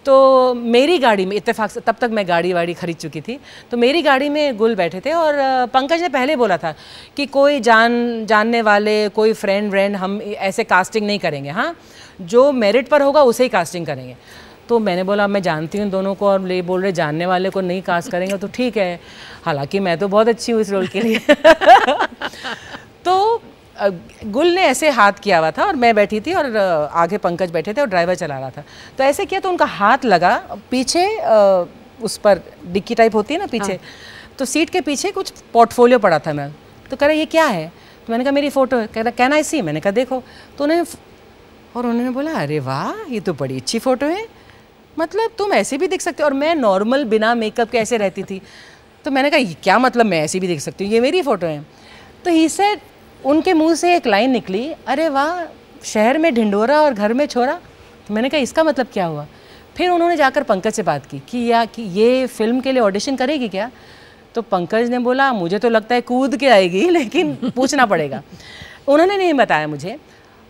Speaker 4: तो मेरी गाड़ी में इत्तेफाक से, तब तक मैं गाड़ी वाड़ी खरीद चुकी थी, तो मेरी गाड़ी में गुल बैठे थे और पंकज ने पहले बोला था कि कोई जानने वाले, कोई फ्रेंड हम ऐसे कास्टिंग नहीं करेंगे, हाँ जो मेरिट पर होगा उसे ही कास्टिंग करेंगे। तो मैंने बोला मैं जानती हूँ दोनों को और ये बोल रहे जानने वाले को नहीं कास्ट करेंगे, तो ठीक है, हालांकि मैं तो बहुत अच्छी हूँ इस रोल के लिए। तो गुल ने ऐसे हाथ किया हुआ था और मैं बैठी थी और आगे पंकज बैठे थे और ड्राइवर चला रहा था। तो ऐसे किया तो उनका हाथ लगा पीछे, उस पर डिक्की टाइप होती है ना पीछे, हाँ। तो सीट के पीछे कुछ पोर्टफोलियो पड़ा था। मैं तो कह रहा ये क्या है? तो मैंने कहा मेरी फ़ोटो है। कह रहा कैन आई सी? मैंने कहा देखो। तो उन्होंने बोला अरे वाह ये तो बड़ी अच्छी फ़ोटो है, मतलब तुम ऐसे भी दिख सकते हो। और मैं नॉर्मल बिना मेकअप के ऐसे रहती थी, तो मैंने कहा क्या मतलब मैं ऐसे भी दिख सकती हूँ, ये मेरी फ़ोटो है? तो ही सेड उनके मुंह से एक लाइन निकली, अरे वाह, शहर में ढिंडोरा और घर में छोरा। तो मैंने कहा इसका मतलब क्या हुआ? फिर उन्होंने जाकर पंकज से बात की कि ये फिल्म के लिए ऑडिशन करेगी क्या? तो पंकज ने बोला मुझे तो लगता है कूद के आएगी, लेकिन पूछना पड़ेगा। उन्होंने नहीं बताया मुझे।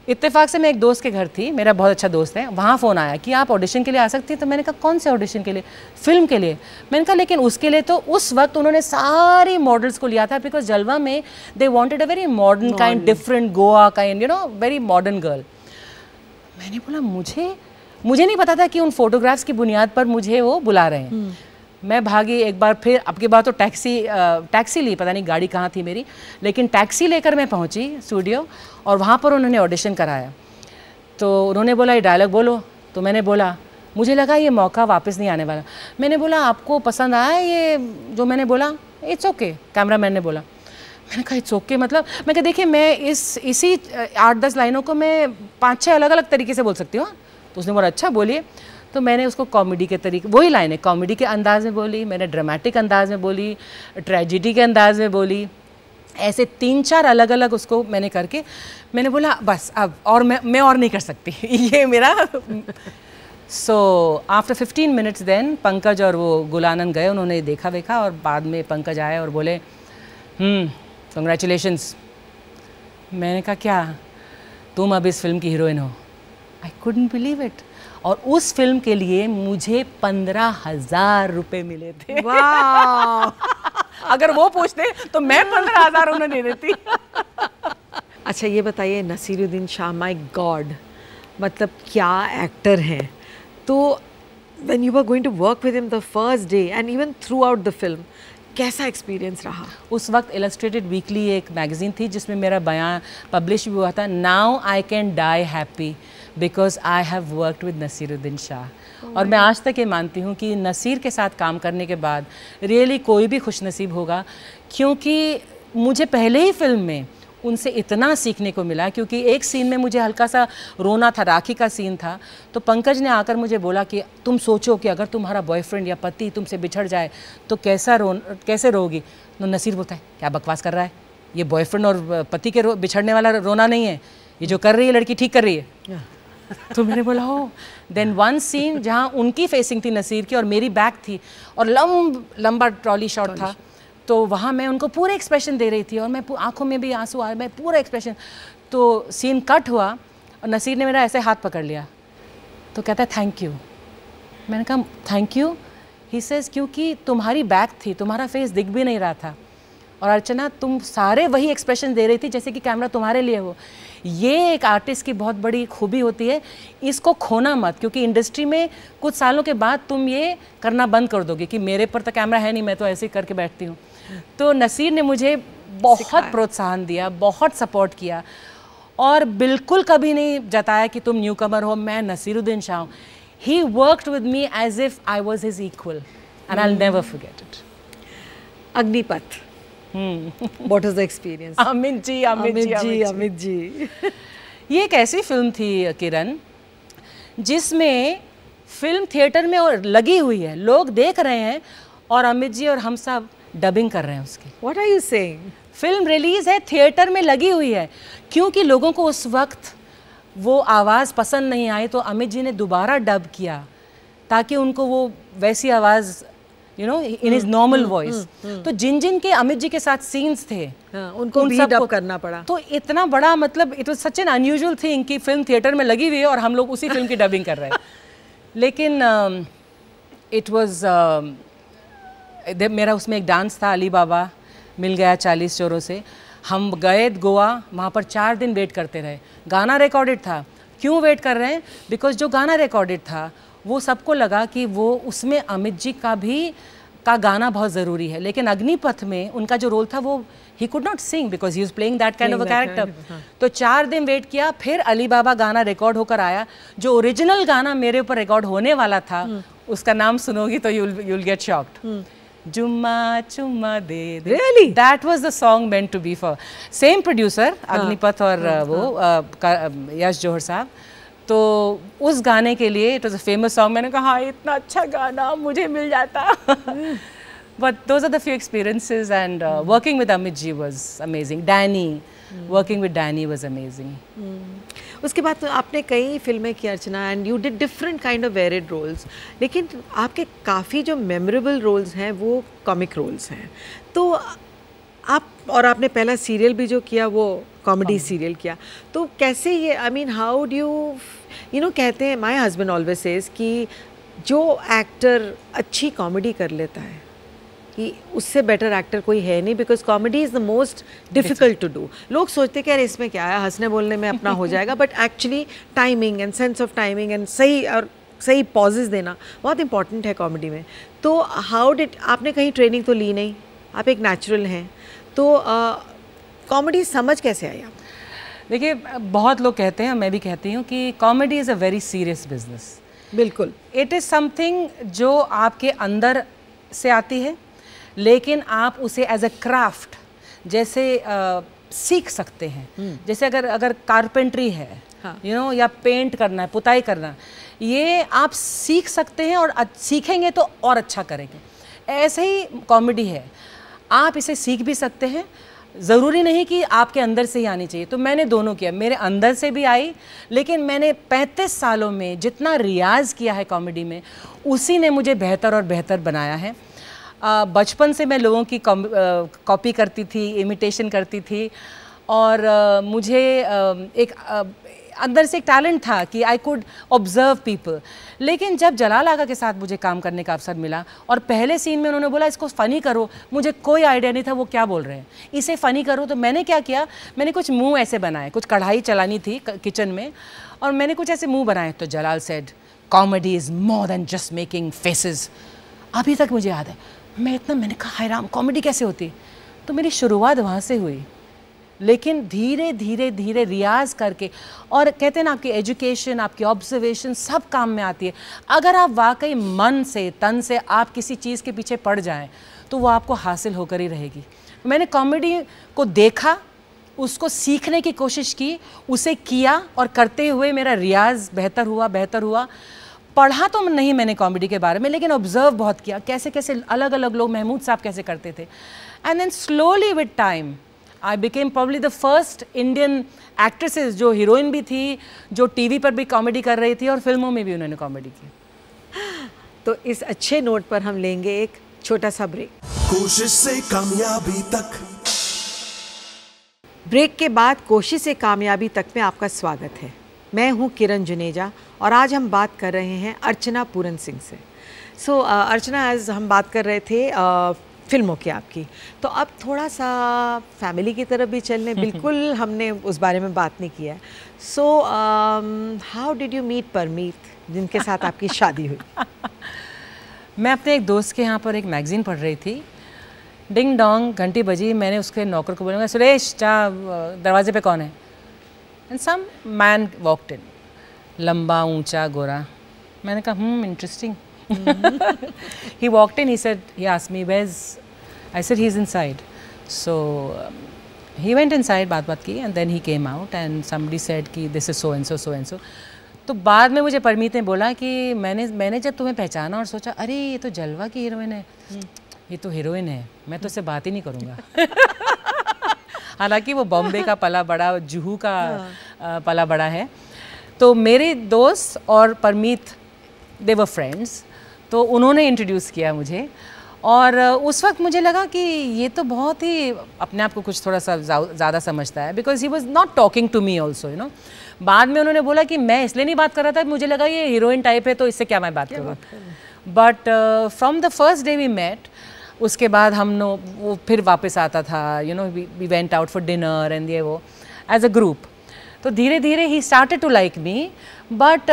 Speaker 4: इत्तेफाक से मैं एक दोस्त के घर थी, मेरा बहुत अच्छा दोस्त है, वहाँ फ़ोन आया कि आप ऑडिशन के लिए आ सकती हैं। तो मैंने कहा कौन से ऑडिशन के लिए? फिल्म के लिए। मैंने कहा लेकिन उसके लिए तो उस वक्त उन्होंने सारी मॉडल्स को लिया था, बिकॉज जलवा में they wanted a very modern kind, different Goa kind, you know, very modern girl. मैंने बोला मुझे नहीं पता था कि उन फोटोग्राफ्स की बुनियाद पर मुझे वो बुला रहे हैं। मैं भागी एक बार फिर, अब की बार तो टैक्सी ली, पता नहीं गाड़ी कहाँ थी मेरी, लेकिन टैक्सी लेकर मैं पहुँची स्टूडियो और वहाँ पर उन्होंने ऑडिशन कराया। तो उन्होंने बोला ये डायलॉग बोलो। तो मैंने बोला, मुझे लगा ये मौका वापस नहीं आने वाला। मैंने बोला आपको पसंद आया ये जो मैंने बोला? इट्स ओके, कैमरामैन ने बोला। मैंने कहा इट्स ओके मतलब? मैं कहा देखिए मैं इसी 8-10 लाइनों को मैं 5-6 अलग अलग तरीके से बोल सकती हूँ। तो उसने बोला अच्छा बोलिए। तो मैंने उसको कॉमेडी के तरीके, वही लाइनें कॉमेडी के अंदाज में बोली, मैंने ड्रामेटिक अंदाज में बोली, ट्रेजिडी के अंदाज में बोली, ऐसे 3-4 अलग अलग उसको मैंने करके मैंने बोला बस अब और मैं और नहीं कर सकती ये मेरा। So after 15 minutes then Pankaj और वो गुलानंद गए, उन्होंने देखा वेखा और बाद में पंकज आए और बोले कंग्रेचुलेशंस। मैंने कहा क्या? तुम अब इस फिल्म की हीरोइन हो। I couldn't believe it. और उस फिल्म के लिए मुझे 15,000 रुपये मिले थे।
Speaker 2: वाह
Speaker 4: अगर वो पूछते तो मैं 15,000 उन्हें दे देती।
Speaker 2: अच्छा ये बताइए, नसीरुद्दीन शाह, माय गॉड, मतलब क्या एक्टर हैं। तो when you were going to work with him the first day and even throughout the film, कैसा एक्सपीरियंस रहा?
Speaker 4: उस वक्त इलस्ट्रेटेड वीकली एक मैगज़ीन थी जिसमें मेरा बयान पब्लिश भी हुआ था, now I can die happy because I have worked with Naseeruddin Shah. और मैं आज तक ये मानती हूँ कि नसीर के साथ काम करने के बाद रियली कोई भी खुशनसीब होगा, क्योंकि मुझे पहले ही फिल्म में उनसे इतना सीखने को मिला। क्योंकि एक सीन में मुझे हल्का सा रोना था, राखी का सीन था, तो पंकज ने आकर मुझे बोला कि तुम सोचो कि अगर तुम्हारा बॉयफ्रेंड या पति तुमसे बिछड़ जाए तो कैसे रोगी? तो नसीर बोलता है क्या बकवास कर रहा है, ये बॉयफ्रेंड और पति के बिछड़ने वाला रोना नहीं है, ये जो कर रही है लड़की ठीक कर रही है। तो मैंने बोला हो। देन वन सीन जहाँ उनकी फेसिंग थी नसीर की और मेरी बैक थी और लंबा ट्रॉली शॉट था, तो वहाँ मैं उनको पूरे एक्सप्रेशन दे रही थी और मैं आंखों में भी आंसू आ रहे, मैं पूरा एक्सप्रेशन। तो सीन कट हुआ और नसीर ने मेरा ऐसे हाथ पकड़ लिया, तो कहता है थैंक यू। मैंने कहा थैंक यू? ही सेज क्योंकि तुम्हारी बैक थी, तुम्हारा फेस दिख भी नहीं रहा था, और अर्चना तुम सारे वही एक्सप्रेशन दे रही थी जैसे कि कैमरा तुम्हारे लिए हो। ये एक आर्टिस्ट की बहुत बड़ी खूबी होती है, इसको खोना मत, क्योंकि इंडस्ट्री में कुछ सालों के बाद तुम ये करना बंद कर दोगे कि मेरे पर तो कैमरा है नहीं, मैं तो ऐसे ही करके बैठती हूँ। तो नसीर ने मुझे बहुत प्रोत्साहन दिया, बहुत सपोर्ट किया और बिल्कुल कभी नहीं जताया कि तुम न्यू कमर हो, मैं नसीरुद्दीन शाह हूँ। He worked with me as if I was his equal and I will never forget it.
Speaker 2: Agneepath, What was the experience?
Speaker 4: Amit ji. ये एक ऐसी फिल्म थी किरण जिसमें फिल्म थिएटर में और लगी हुई है, लोग देख रहे हैं और अमित जी और हम सब डबिंग कर रहे हैं उसकी।
Speaker 2: What are you saying?
Speaker 4: Film release है, थिएटर में लगी हुई है, क्योंकि लोगों को उस वक्त वो आवाज़ पसंद नहीं आई तो अमित जी ने दोबारा डब किया ताकि उनको वो वैसी आवाज़ you know in his normal voice. तो जिन के अमित जी के साथ सीन्स थे
Speaker 2: उनको भी डब करना पड़ा।
Speaker 4: तो इतना बड़ा मतलब it was such an unusual thing कि फिल्म थिएटर में लगी हुई है और हम लोग उसी फिल्म की डबिंग कर रहे हैं। लेकिन इट वाज मेरा उसमें एक डांस था, अली बाबा मिल गया 40 चोरों से। हम गए गोवा, वहाँ पर 4 दिन वेट करते रहे। गाना रिकॉर्डेड था। क्यों वेट कर रहे हैं? बिकॉज जो गाना रिकॉर्डेड था वो सबको लगा कि वो उसमें अमित जी का गाना बहुत ज़रूरी है, लेकिन अग्निपथ में उनका जो रोल था वो he could not Singh because he was playing that kind of a character. तो 4 दिन वेट किया, फिर अली बाबा गाना रिकॉर्ड होकर आया। जो ओरिजिनल गाना मेरे ऊपर रिकॉर्ड होने वाला था उसका नाम सुनोगी तो you'll get shocked. जुम्मा चुम्मा दे दे।
Speaker 2: Really?
Speaker 4: That was the song meant to be for. Same producer, Agnipath और वो यश जौहर साहब। तो उस गाने के लिए it was a famous song. मैंने कहा हाँ इतना अच्छा गाना मुझे मिल जाता। But those are the few experiences, and working with Amit ji was amazing. Danny, working with Danny was amazing.
Speaker 2: उसके बाद तो आपने कई फिल्में की Archana, and you did different kind of varied roles, लेकिन आपके काफ़ी जो मेमोरेबल रोल्स हैं वो कॉमिक रोल्स हैं. तो आपने पहला सीरियल भी जो किया वो कॉमेडी सीरियल किया, तो कैसे ये, I mean how do you know, कहते हैं, माय हस्बैंड ऑलवेज सेज कि जो एक्टर अच्छी कॉमेडी कर लेता है कि उससे बेटर एक्टर कोई है नहीं, because comedy is the most difficult to do. लोग सोचते कि यार इसमें क्या है, हंसने बोलने में अपना हो जाएगा, but actually timing and sense of timing and सही पॉजेज देना बहुत इंपॉर्टेंट है कॉमेडी में. तो हाउ डिड, आपने कहीं ट्रेनिंग तो ली नहीं, आप एक नेचुरल हैं, तो कॉमेडी समझ कैसे आई आप?
Speaker 4: देखिए, बहुत लोग कहते हैं, मैं भी कहती हूँ कि comedy is a very serious business.
Speaker 2: बिल्कुल.
Speaker 4: इट इज़ समथिंग जो आपके अंदर से आती है, लेकिन आप उसे एज अ क्राफ्ट जैसे सीख सकते हैं. जैसे अगर कारपेंट्री है, यू नो, या पेंट करना है, पुताई करना, ये आप सीख सकते हैं और सीखेंगे तो और अच्छा करेंगे. ऐसे ही कॉमेडी है, आप इसे सीख भी सकते हैं, ज़रूरी नहीं कि आपके अंदर से ही आनी चाहिए. तो मैंने दोनों किया, मेरे अंदर से भी आई, लेकिन मैंने 35 सालों में जितना रियाज़ किया है कॉमेडी में, उसी ने मुझे बेहतर और बेहतर बनाया है. बचपन से मैं लोगों की कॉपी करती थी, इमिटेशन करती थी, और मुझे एक अंदर से एक टैलेंट था कि आई कुड ऑब्जर्व पीपल. लेकिन जब जलाल आगा के साथ मुझे काम करने का अवसर मिला और पहले सीन में उन्होंने बोला इसको फ़नी करो, मुझे कोई आइडिया नहीं था वो क्या बोल रहे हैं, इसे फ़नी करो. तो मैंने क्या किया, मैंने कुछ मुंह ऐसे बनाए, कुछ कढ़ाई चलानी थी किचन में, और मैंने कुछ ऐसे मुंह बनाए. तो Jalal said, comedy is more than just making faces. अभी तक मुझे याद है, मैंने कहा हाय राम, कॉमेडी कैसे होती. तो मेरी शुरुआत वहाँ से हुई, लेकिन धीरे धीरे धीरे रियाज करके, और कहते हैं ना, आपकी एजुकेशन, आपकी ऑब्जर्वेशन सब काम में आती है. अगर आप वाकई मन से, तन से आप किसी चीज़ के पीछे पड़ जाएं, तो वो आपको हासिल होकर ही रहेगी. मैंने कॉमेडी को देखा, उसको सीखने की कोशिश की, उसे किया, और करते हुए मेरा रियाज बेहतर हुआ. पढ़ा तो नहीं मैंने कॉमेडी के बारे में, लेकिन ऑब्जर्व बहुत किया, कैसे कैसे अलग अलग लोग, महमूद साहब कैसे करते थे. And then slowly with time I became probably the first Indian actresses जो हीरोइन भी थी, जो टीवी पर भी कॉमेडी कर रही थी और फिल्मों में भी उन्होंने कॉमेडी की.
Speaker 2: तो इस अच्छे नोट पर हम लेंगे एक छोटा सा ब्रेक.
Speaker 1: कोशिश से कामयाबी तक.
Speaker 2: ब्रेक के बाद कोशिश से कामयाबी तक में आपका स्वागत है. मैं हूं किरण जुनेजा और आज हम बात कर रहे हैं अर्चना पूरन सिंह से. सो अर्चना, आज हम बात कर रहे थे फिल्मों की आपकी, तो अब थोड़ा सा फैमिली की तरफ भी चलने, बिल्कुल हमने उस बारे में बात नहीं किया. So how did you meet Parmeet, जिनके साथ आपकी शादी हुई?
Speaker 4: मैं अपने एक दोस्त के यहाँ पर एक मैगज़ीन पढ़ रही थी. डिंग डोंग घंटी बजी, मैंने उसके नौकर को बोला, सुरेश जा, दरवाजे पे कौन है? And some man walked in, लंबा ऊंचा गोरा. मैंने कहा interesting. He walked in, he asked me, I said he's inside. So he went inside, बात की, and then he came out and somebody said कि this is so and so. तो बाद में मुझे परमीत ने बोला कि मैंने जब तुम्हें पहचाना और सोचा, अरे ये तो जलवा की हीरोइन है, ये तो हीरोइन है, मैं तो उससे बात ही नहीं करूँगा. हालांकि वो बॉम्बे का पला बड़ा, जुहू का पला बड़ा है. तो मेरे दोस्त और परमीत, दे वर फ्रेंड्स, तो उन्होंने इंट्रोड्यूस किया मुझे, और उस वक्त मुझे लगा कि ये तो बहुत ही अपने आप को कुछ थोड़ा सा ज़्यादा समझता है, because he was not talking to me also, you know. बाद में उन्होंने बोला कि मैं इसलिए नहीं बात कर रहा था, मुझे लगा ये हीरोइन टाइप है, तो इससे क्या मैं बात करूँ. But from the first day we met, उसके बाद वो फिर वापस आता था, you know, we went out for dinner and ये वो एज अ ग्रुप. तो धीरे धीरे he started to like me, but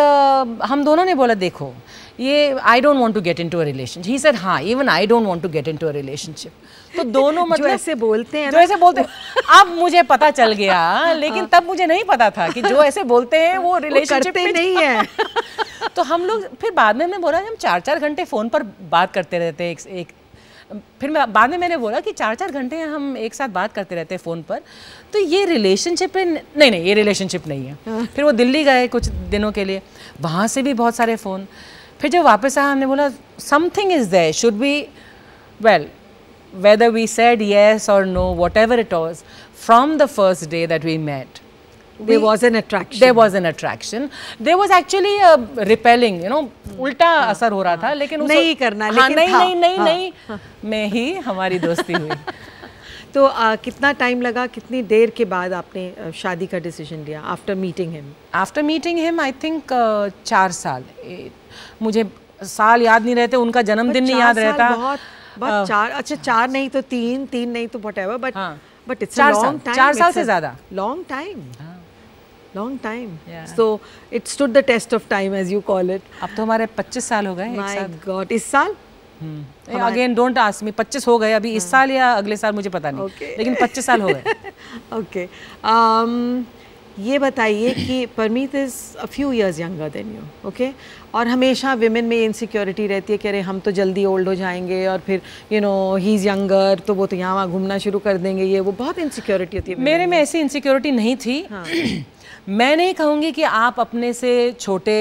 Speaker 4: हम दोनों ने बोला, देखो ये I don't want to get into a relationship. He said हाँ, even I don't want to get into a relationship. तो दोनों मतलब
Speaker 2: जो ऐसे बोलते हैं,
Speaker 4: अब मुझे पता चल गया, लेकिन तब मुझे नहीं पता था कि जो ऐसे बोलते हैं वो रिलेशनशिप में
Speaker 2: नहीं है.
Speaker 4: तो हम लोग फिर बाद में, हमने बोला हम 4-4 घंटे फ़ोन पर बात करते रहते हैं. फिर बाद में मैंने बोला कि 4-4 घंटे हम एक साथ बात करते रहते हैं फ़ोन पर, तो ये रिलेशनशिप है? नहीं, ये रिलेशनशिप नहीं है. फिर वो दिल्ली गए कुछ दिनों के लिए, वहाँ से भी बहुत सारे फ़ोन. फिर जब वापस आया, हमने बोला something is there, should be well, whether we said yes or no, whatever it was, from the first day that we met,
Speaker 2: there was an attraction.
Speaker 4: There was an attraction. There was actually a repelling, you know, उल्टा असर हो रहा था, लेकिन
Speaker 2: नहीं करना,
Speaker 4: हाँ,
Speaker 2: लेकिन था।
Speaker 4: नहीं में ही हमारी दोस्ती हुई।
Speaker 2: तो कितना टाइम लगा, कितनी देर के बाद आपने शादी का डिसीजन लिया after meeting him?
Speaker 4: After meeting him I think 4 साल। मुझे साल याद नहीं रहते, उनका जन्मदिन नहीं याद रहता।
Speaker 2: बहुत 4, अच्छा 4 नहीं तो 3 नहीं तो व्हाटएवर, बट इट्स
Speaker 4: 4 साल से ज़्यादा।
Speaker 2: Long time. So it stood the test of time, as you call it.
Speaker 4: अब तो हमारे 25 साल हो गए एक साथ।
Speaker 2: My God, इस साल?
Speaker 4: अगेन डोंट आस्क मी, 25 हो गए अभी इस साल या अगले साल मुझे पता नहीं, लेकिन 25 साल हो गए।
Speaker 2: ओके, ये बताइए कि Parmeet is a few years younger than you, okay, और हमेशा विमेन में इनसिक्योरिटी रहती है कि अरे हम तो जल्दी ओल्ड हो जाएंगे और फिर you know he is younger तो वो तो यहाँ वहाँ घूमना शुरू कर देंगे, ये वो बहुत इनसिक्योरिटी होती है।
Speaker 4: मेरे में ऐसी इनसिक्योरिटी नहीं थी। हाँ। मैं नहीं कहूँगी कि आप अपने से छोटे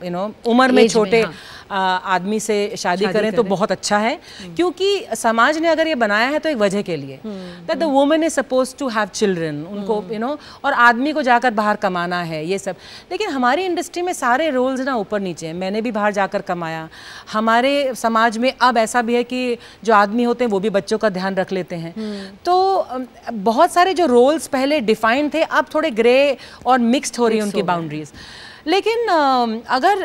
Speaker 4: यू नो उम्र में छोटे आदमी से शादी करें तो बहुत अच्छा है, क्योंकि समाज ने अगर ये बनाया है तो एक वजह के लिए, that the woman is suppose to have children, उनको यू नो, और आदमी को जाकर बाहर कमाना है ये सब। लेकिन हमारी इंडस्ट्री में सारे रोल्स ना ऊपर नीचे हैं। मैंने भी बाहर जाकर कमाया। हमारे समाज में अब ऐसा भी है कि जो आदमी होते हैं वो भी बच्चों का ध्यान रख लेते हैं। तो बहुत सारे जो रोल्स पहले डिफाइंड थे अब थोड़े ग्रे और मिक्स्ड हो रही है उनकी बाउंड्रीज। लेकिन अगर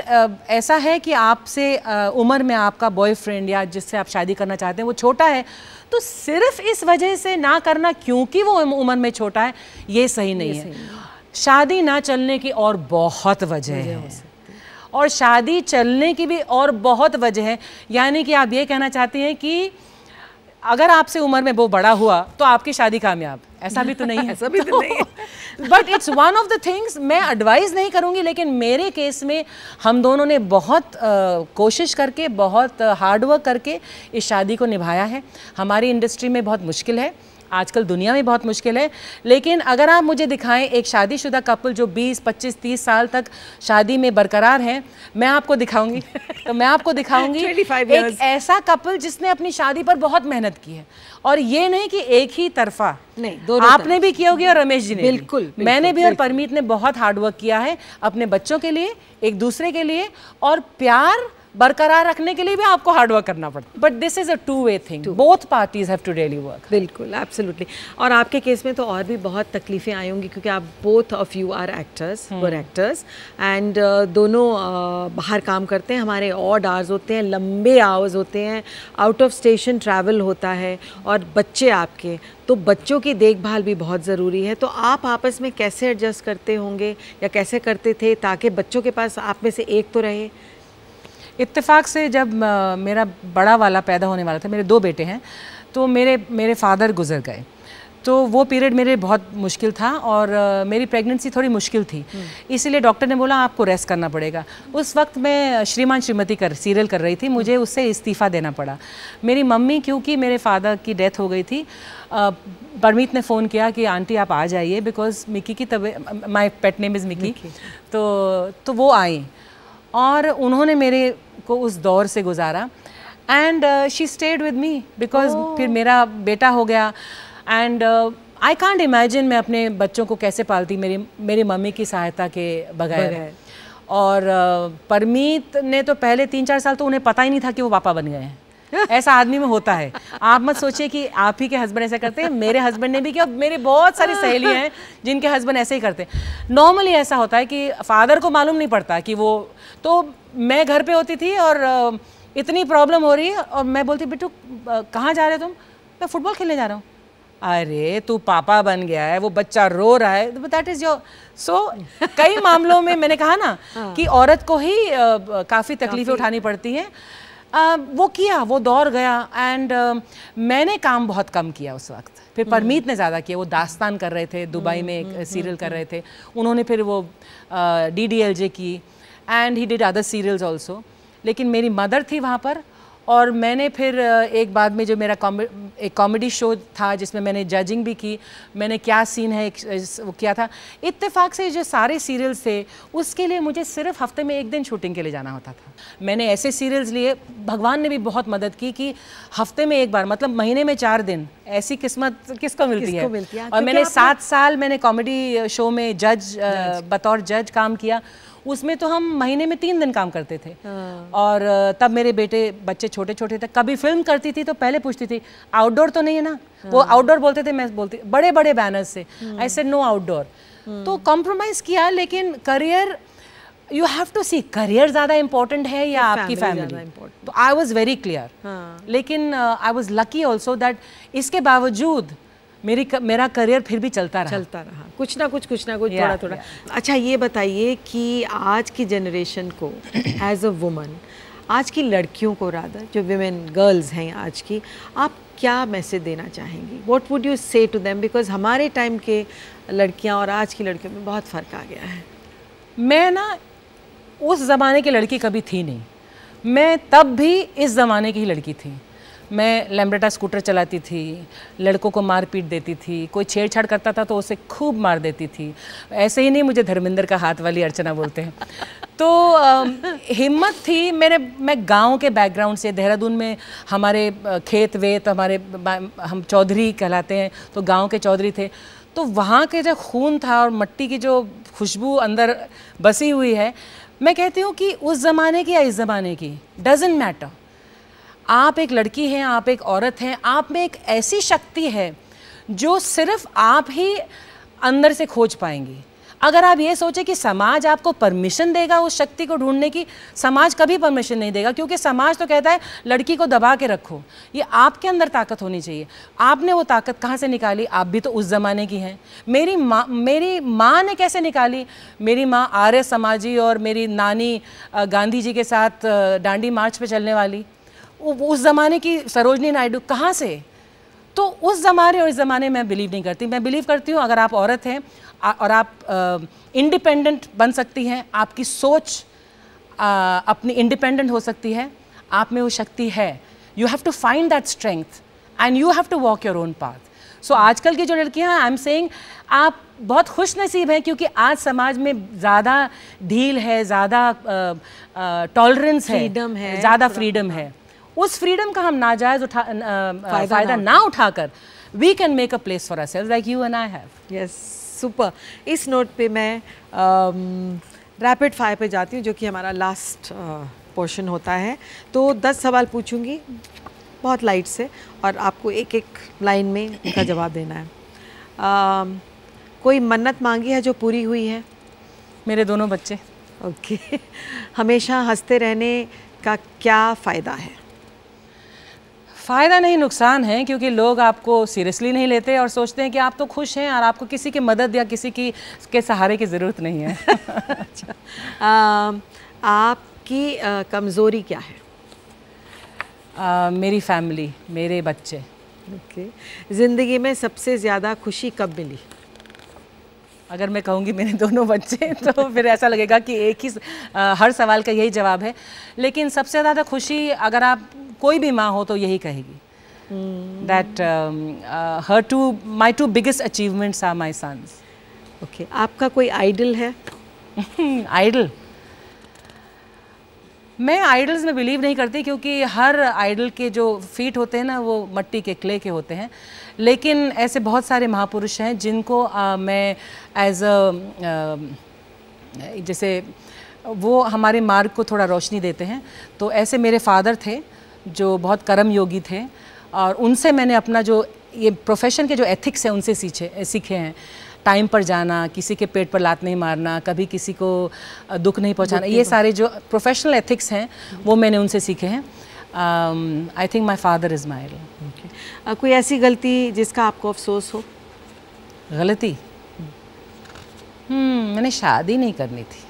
Speaker 4: ऐसा है कि आपसे उम्र में आपका बॉयफ्रेंड या जिससे आप शादी करना चाहते हैं वो छोटा है, तो सिर्फ इस वजह से ना करना क्योंकि वो उम्र में छोटा है, ये सही नहीं है। शादी ना चलने की और बहुत वजह है, और शादी चलने की भी और बहुत वजह है। यानी कि आप ये कहना चाहती हैं कि अगर आपसे उम्र में वो बड़ा हुआ तो आपकी शादी कामयाब, ऐसा भी तो नहीं है।
Speaker 2: ऐसा भी तो नहीं है।
Speaker 4: But it's one of the things. मैं एडवाइस नहीं करूंगी, लेकिन मेरे केस में हम दोनों ने बहुत कोशिश करके, बहुत हार्डवर्क करके इस शादी को निभाया है। हमारी इंडस्ट्री में बहुत मुश्किल है, आजकल दुनिया में बहुत मुश्किल है, लेकिन अगर आप मुझे दिखाएं एक शादीशुदा कपल जो 20, 25, 30 साल तक शादी में बरकरार हैं, मैं आपको दिखाऊंगी। तो मैं आपको दिखाऊंगी एक ऐसा कपल जिसने अपनी शादी पर बहुत मेहनत की है, और ये नहीं कि एक ही तरफा नहीं, दोनों आपने भी की होगी और रमेश जी ने बिल्कुल, मैंने भी, और परमीत ने बहुत हार्डवर्क किया है अपने बच्चों के लिए, एक दूसरे के लिए, और प्यार बरकरार रखने के लिए भी आपको हार्ड वर्क करना पड़ता है। But this is a two way thing, both parties have to really work.
Speaker 2: बिल्कुल, एब्सोल्युटली। और आपके केस में तो और भी बहुत तकलीफें आई होंगी, क्योंकि आप both of you are actors, were actors, and दोनों बाहर काम करते हैं। हमारे ऑड आवर्स होते हैं, लंबे आवर्स होते हैं, आउट ऑफ स्टेशन ट्रैवल होता है, और बच्चे आपके, तो बच्चों की देखभाल भी बहुत ज़रूरी है। तो आप आपस में कैसे एडजस्ट करते होंगे या कैसे करते थे ताकि बच्चों के पास आप में से एक तो रहे?
Speaker 4: इत्तेफाक से जब मेरा बड़ा वाला पैदा होने वाला था, मेरे 2 बेटे हैं, तो मेरे फादर गुजर गए, तो वो पीरियड मेरे बहुत मुश्किल था, और मेरी प्रेगनेंसी थोड़ी मुश्किल थी, इसीलिए डॉक्टर ने बोला आपको रेस्ट करना पड़ेगा। उस वक्त मैं श्रीमान श्रीमती सीरियल कर रही थी, मुझे उससे इस्तीफ़ा देना पड़ा। मेरी मम्मी, क्योंकि मेरे फादर की डेथ हो गई थी, परमीत ने फ़ोन किया कि आंटी आप आ जाइए, बिकॉज मिकी की तबीयत, माई पेट नेम इज़ मिकी, तो वो आई और उन्होंने मेरे को उस दौर से गुजारा, and she stayed with me, because फिर मेरा बेटा हो गया, एंड आई कांट इमेजिन मैं अपने बच्चों को कैसे पालती मेरी मम्मी की सहायता के बगैर। और परमीत ने तो पहले 3-4 साल तो उन्हें पता ही नहीं था कि वो पापा बन गए हैं। ऐसा आदमी में होता है, आप मत सोचिए कि आप ही के हस्बैंड ऐसा करते हैं, मेरे हस्बैंड ने भी किया, मेरे बहुत सारी सहेलियां हैं जिनके हस्बैंड ऐसे ही करते हैं। नॉर्मली ऐसा होता है कि फादर को मालूम नहीं पड़ता कि वो, तो मैं घर पे होती थी और इतनी प्रॉब्लम हो रही है, और मैं बोलती बिट्टू कहाँ जा रहे हो तुम? मैं फुटबॉल खेलने जा रहा हूँ। अरे तू पापा बन गया है, वो बच्चा रो रहा है, दैट इज योर। सो कई मामलों में मैंने कहा ना कि औरत को ही काफ़ी तकलीफें उठानी पड़ती हैं। वो किया, वो दौर गया, एंड मैंने काम बहुत कम किया उस वक्त। फिर परमीत ने ज़्यादा किया, वो दास्तान कर रहे थे, दुबई में एक सीरियल कर रहे थे, उन्होंने फिर वो DDLJ की, and he did other serials also. लेकिन मेरी मदर थी वहाँ पर, और मैंने फिर एक बाद में जो मेरा एक कॉमेडी शो था जिसमें मैंने जजिंग भी की, मैंने क्या सीन है वो किया था। इत्तेफाक से जो सारे सीरियल्स थे उसके लिए मुझे सिर्फ हफ्ते में 1 दिन शूटिंग के लिए जाना होता था। मैंने ऐसे सीरियल्स लिए, भगवान ने भी बहुत मदद की कि हफ्ते में 1 बार, मतलब महीने में 4 दिन। ऐसी किस्मत किसको मिलती है? और मैंने 7 साल मैंने कॉमेडी शो में बतौर जज काम किया। उसमें तो हम महीने में 3 दिन काम करते थे। और तब मेरे बच्चे छोटे छोटे थे। कभी फिल्म करती थी तो पहले पूछती थी आउटडोर तो नहीं है ना? वो आउटडोर बोलते थे, मैं बोलती बड़े बड़े बैनर्स से, आई सेड नो आउटडोर। तो कॉम्प्रोमाइज़ किया, लेकिन career, you have to see career ज़्यादा इंपॉर्टेंट है या आपकी फैमिली। तो आई वॉज वेरी क्लियर। लेकिन I was lucky also that इसके बावजूद मेरा करियर फिर भी चलता रहा
Speaker 2: कुछ ना कुछ थोड़ा थोड़ा। अच्छा, ये बताइए कि आज की जनरेशन को एज अ वुमन, आज की लड़कियों को, रादर जो विमेन गर्ल्स हैं आज की, आप क्या मैसेज देना चाहेंगी? व्हाट वुड यू से टू देम? बिकॉज हमारे टाइम के लड़कियां और आज की लड़कियों में बहुत फ़र्क आ गया है।
Speaker 4: मैं ना उस ज़माने की लड़की कभी थी नहीं, मैं तब भी इस ज़माने की ही लड़की थी। मैं लैम्ब्रेटा स्कूटर चलाती थी, लड़कों को मार पीट देती थी, कोई छेड़छाड़ करता था तो उसे खूब मार देती थी। ऐसे ही नहीं मुझे धर्मेंद्र का हाथ वाली अर्चना बोलते हैं। तो हिम्मत थी मैं गांव के बैकग्राउंड से, देहरादून में हमारे खेत वेत, हम चौधरी कहलाते हैं, तो गांव के चौधरी थे। तो वहाँ के जो खून था और मट्टी की जो खुशबू अंदर बसी हुई है, मैं कहती हूँ कि उस ज़माने की या इस ज़माने की, डजेंट मैटर। आप एक लड़की हैं, आप एक औरत हैं, आप में एक ऐसी शक्ति है जो सिर्फ आप ही अंदर से खोज पाएंगी। अगर आप ये सोचें कि समाज आपको परमिशन देगा उस शक्ति को ढूंढने की, समाज कभी परमिशन नहीं देगा, क्योंकि समाज तो कहता है लड़की को दबा के रखो। ये आपके अंदर ताकत होनी चाहिए। आपने वो ताकत कहाँ से निकाली? आप भी तो उस ज़माने की हैं। मेरी माँ ने कैसे निकाली? मेरी माँ आर्य समाजी और मेरी नानी गांधी जी के साथ डांडी मार्च पे चलने वाली, उस ज़माने की सरोजनी नायडू, कहाँ से? तो उस ज़माने और इस ज़माने में मैं बिलीव नहीं करती। मैं बिलीव करती हूँ अगर आप औरत हैं और आप इंडिपेंडेंट बन सकती हैं, आपकी सोच अपनी इंडिपेंडेंट हो सकती है, आप में वो शक्ति है। You have to find that strength and you have to walk your own path. So आजकल की जो लड़कियां हैं, आई एम सेइंग, आप बहुत खुश नसीब हैं, क्योंकि आज समाज में ज़्यादा ढील है, ज़्यादा टॉलरेंस है, ज़्यादा फ्रीडम है। उस फ्रीडम का हम नाजायज़ फ़ायदा ना उठाकर we can make a place for ourselves like you and I have.
Speaker 2: Yes, super. इस नोट पे मैं रैपिड फायर पे जाती हूँ, जो कि हमारा लास्ट पोर्शन होता है। तो 10 सवाल पूछूंगी बहुत लाइट से, और आपको एक एक लाइन में उनका जवाब देना है। कोई मन्नत मांगी है जो पूरी हुई है?
Speaker 4: मेरे दोनों बच्चे।
Speaker 2: ओके। हमेशा हंसते रहने का क्या फ़ायदा है?
Speaker 4: फ़ायदा नहीं, नुकसान है, क्योंकि लोग आपको सीरियसली नहीं लेते और सोचते हैं कि आप तो खुश हैं और आपको किसी की मदद या किसी के सहारे की ज़रूरत नहीं है।
Speaker 2: अच्छा, आपकी कमज़ोरी क्या है?
Speaker 4: मेरी फैमिली, मेरे बच्चे।
Speaker 2: ओके। ज़िंदगी में सबसे ज़्यादा खुशी कब मिली?
Speaker 4: अगर मैं कहूँगी मेरे दोनों बच्चे तो फिर ऐसा लगेगा कि एक ही हर सवाल का यही जवाब है। लेकिन सबसे ज़्यादा खुशी, अगर आप कोई भी माँ हो तो यही कहेगी that my two biggest achievements are my sons.
Speaker 2: Okay. आपका कोई आइडल है?
Speaker 4: आइडल? मैं आइडल्स में बिलीव नहीं करती, क्योंकि हर आइडल के जो फीट होते हैं ना, वो मट्टी के, क्ले के होते हैं। लेकिन ऐसे बहुत सारे महापुरुष हैं जिनको मैं एज जैसे वो हमारे मार्ग को थोड़ा रोशनी देते हैं। तो ऐसे मेरे फादर थे जो बहुत कर्म योगी थे, और उनसे मैंने अपना जो ये प्रोफेशन के जो एथिक्स हैं उनसे सीखे हैं। टाइम पर जाना, किसी के पेट पर लात नहीं मारना, कभी किसी को दुख नहीं पहुंचाना, ये सारे जो प्रोफेशनल एथिक्स हैं वो मैंने उनसे सीखे हैं। I think my father is my idol.
Speaker 2: कोई ऐसी गलती जिसका आपको अफसोस हो?
Speaker 4: गलती? मैंने शादी नहीं करनी थी।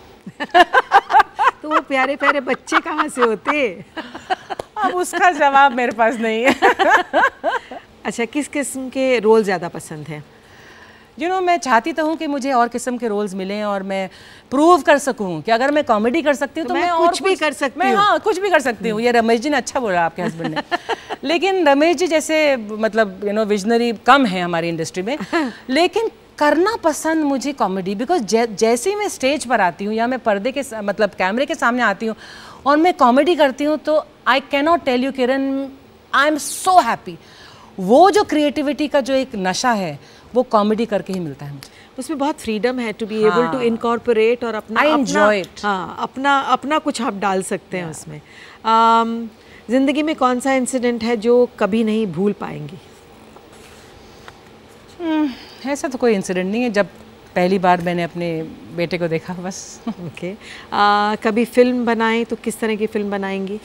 Speaker 2: तो वो प्यारे प्यारे बच्चे कहाँ से होते?
Speaker 4: अब उसका जवाब मेरे पास नहीं है।
Speaker 2: अच्छा, किस किस्म के रोल ज़्यादा पसंद हैं?
Speaker 4: मैं चाहती तो हूँ कि मुझे और किस्म के रोल्स मिलें और मैं प्रूव कर सकूँ कि अगर मैं कॉमेडी कर सकती हूँ तो मैं और
Speaker 2: कुछ भी कर सकती हूँ।
Speaker 4: हाँ, कुछ भी कर सकती हूँ। ये रमेश जी ने अच्छा बोला, आपके हस्बैंड ने। लेकिन रमेश जी जैसे मतलब विजनरी कम है हमारी इंडस्ट्री में, लेकिन करना पसंद मुझे कॉमेडी, बिकॉज जैसे ही मैं स्टेज पर आती हूँ या मैं पर्दे के मतलब कैमरे के सामने आती हूँ और मैं कॉमेडी करती हूँ, तो I can not tell you Kiran, I am so happy. वो जो क्रिएटिविटी का जो एक नशा है वो कॉमेडी करके ही मिलता है मुझे।
Speaker 2: उसमें बहुत फ्रीडम है to be able to incorporate और अपना
Speaker 4: I enjoy it.
Speaker 2: हाँ, अपना कुछ आप डाल सकते हैं उसमें। जिंदगी में कौन सा इंसिडेंट है जो कभी नहीं भूल पाएंगी?
Speaker 4: ऐसा तो कोई इंसिडेंट नहीं है, जब पहली बार मैंने अपने बेटे को देखा बस।
Speaker 2: ओके। कभी फिल्म बनाएं तो किस तरह की फिल्म बनाएंगी?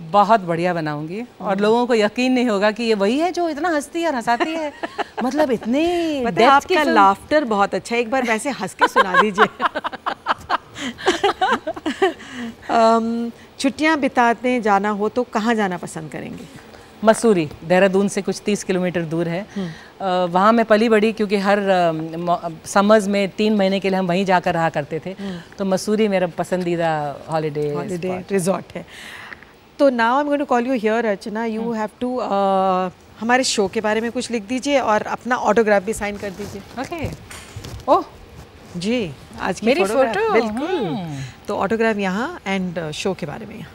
Speaker 4: बहुत बढ़िया बनाऊंगी और लोगों को यकीन नहीं होगा कि ये वही है जो इतना हंसती है और हंसाती है। मतलब इतने
Speaker 2: पता है आपका लाफ्टर बहुत अच्छा है, एक बार वैसे हंस के सुना दीजिए। छुट्टियां बिताने जाना हो तो कहाँ जाना पसंद करेंगे?
Speaker 4: मसूरी, देहरादून से कुछ 30 किलोमीटर दूर है। वहाँ मैं पली बड़ी, क्योंकि हर समर्स में 3 महीने के लिए हम वहीं जाकर रहा करते थे। तो मसूरी मेरा पसंदीदा हॉलीडे
Speaker 2: रिजॉर्ट है। तो now I am going to call you here Archana, you have to हमारे शो के बारे में कुछ लिख दीजिए और अपना ऑटोग्राफ भी साइन कर दीजिए।
Speaker 4: ओके। ओह
Speaker 2: जी, आज की
Speaker 4: मेरी
Speaker 2: फोटोग्राफ,
Speaker 4: फोटो
Speaker 2: बिल्कुल। तो ऑटोग्राफ यहाँ एंड शो के बारे में यहाँ।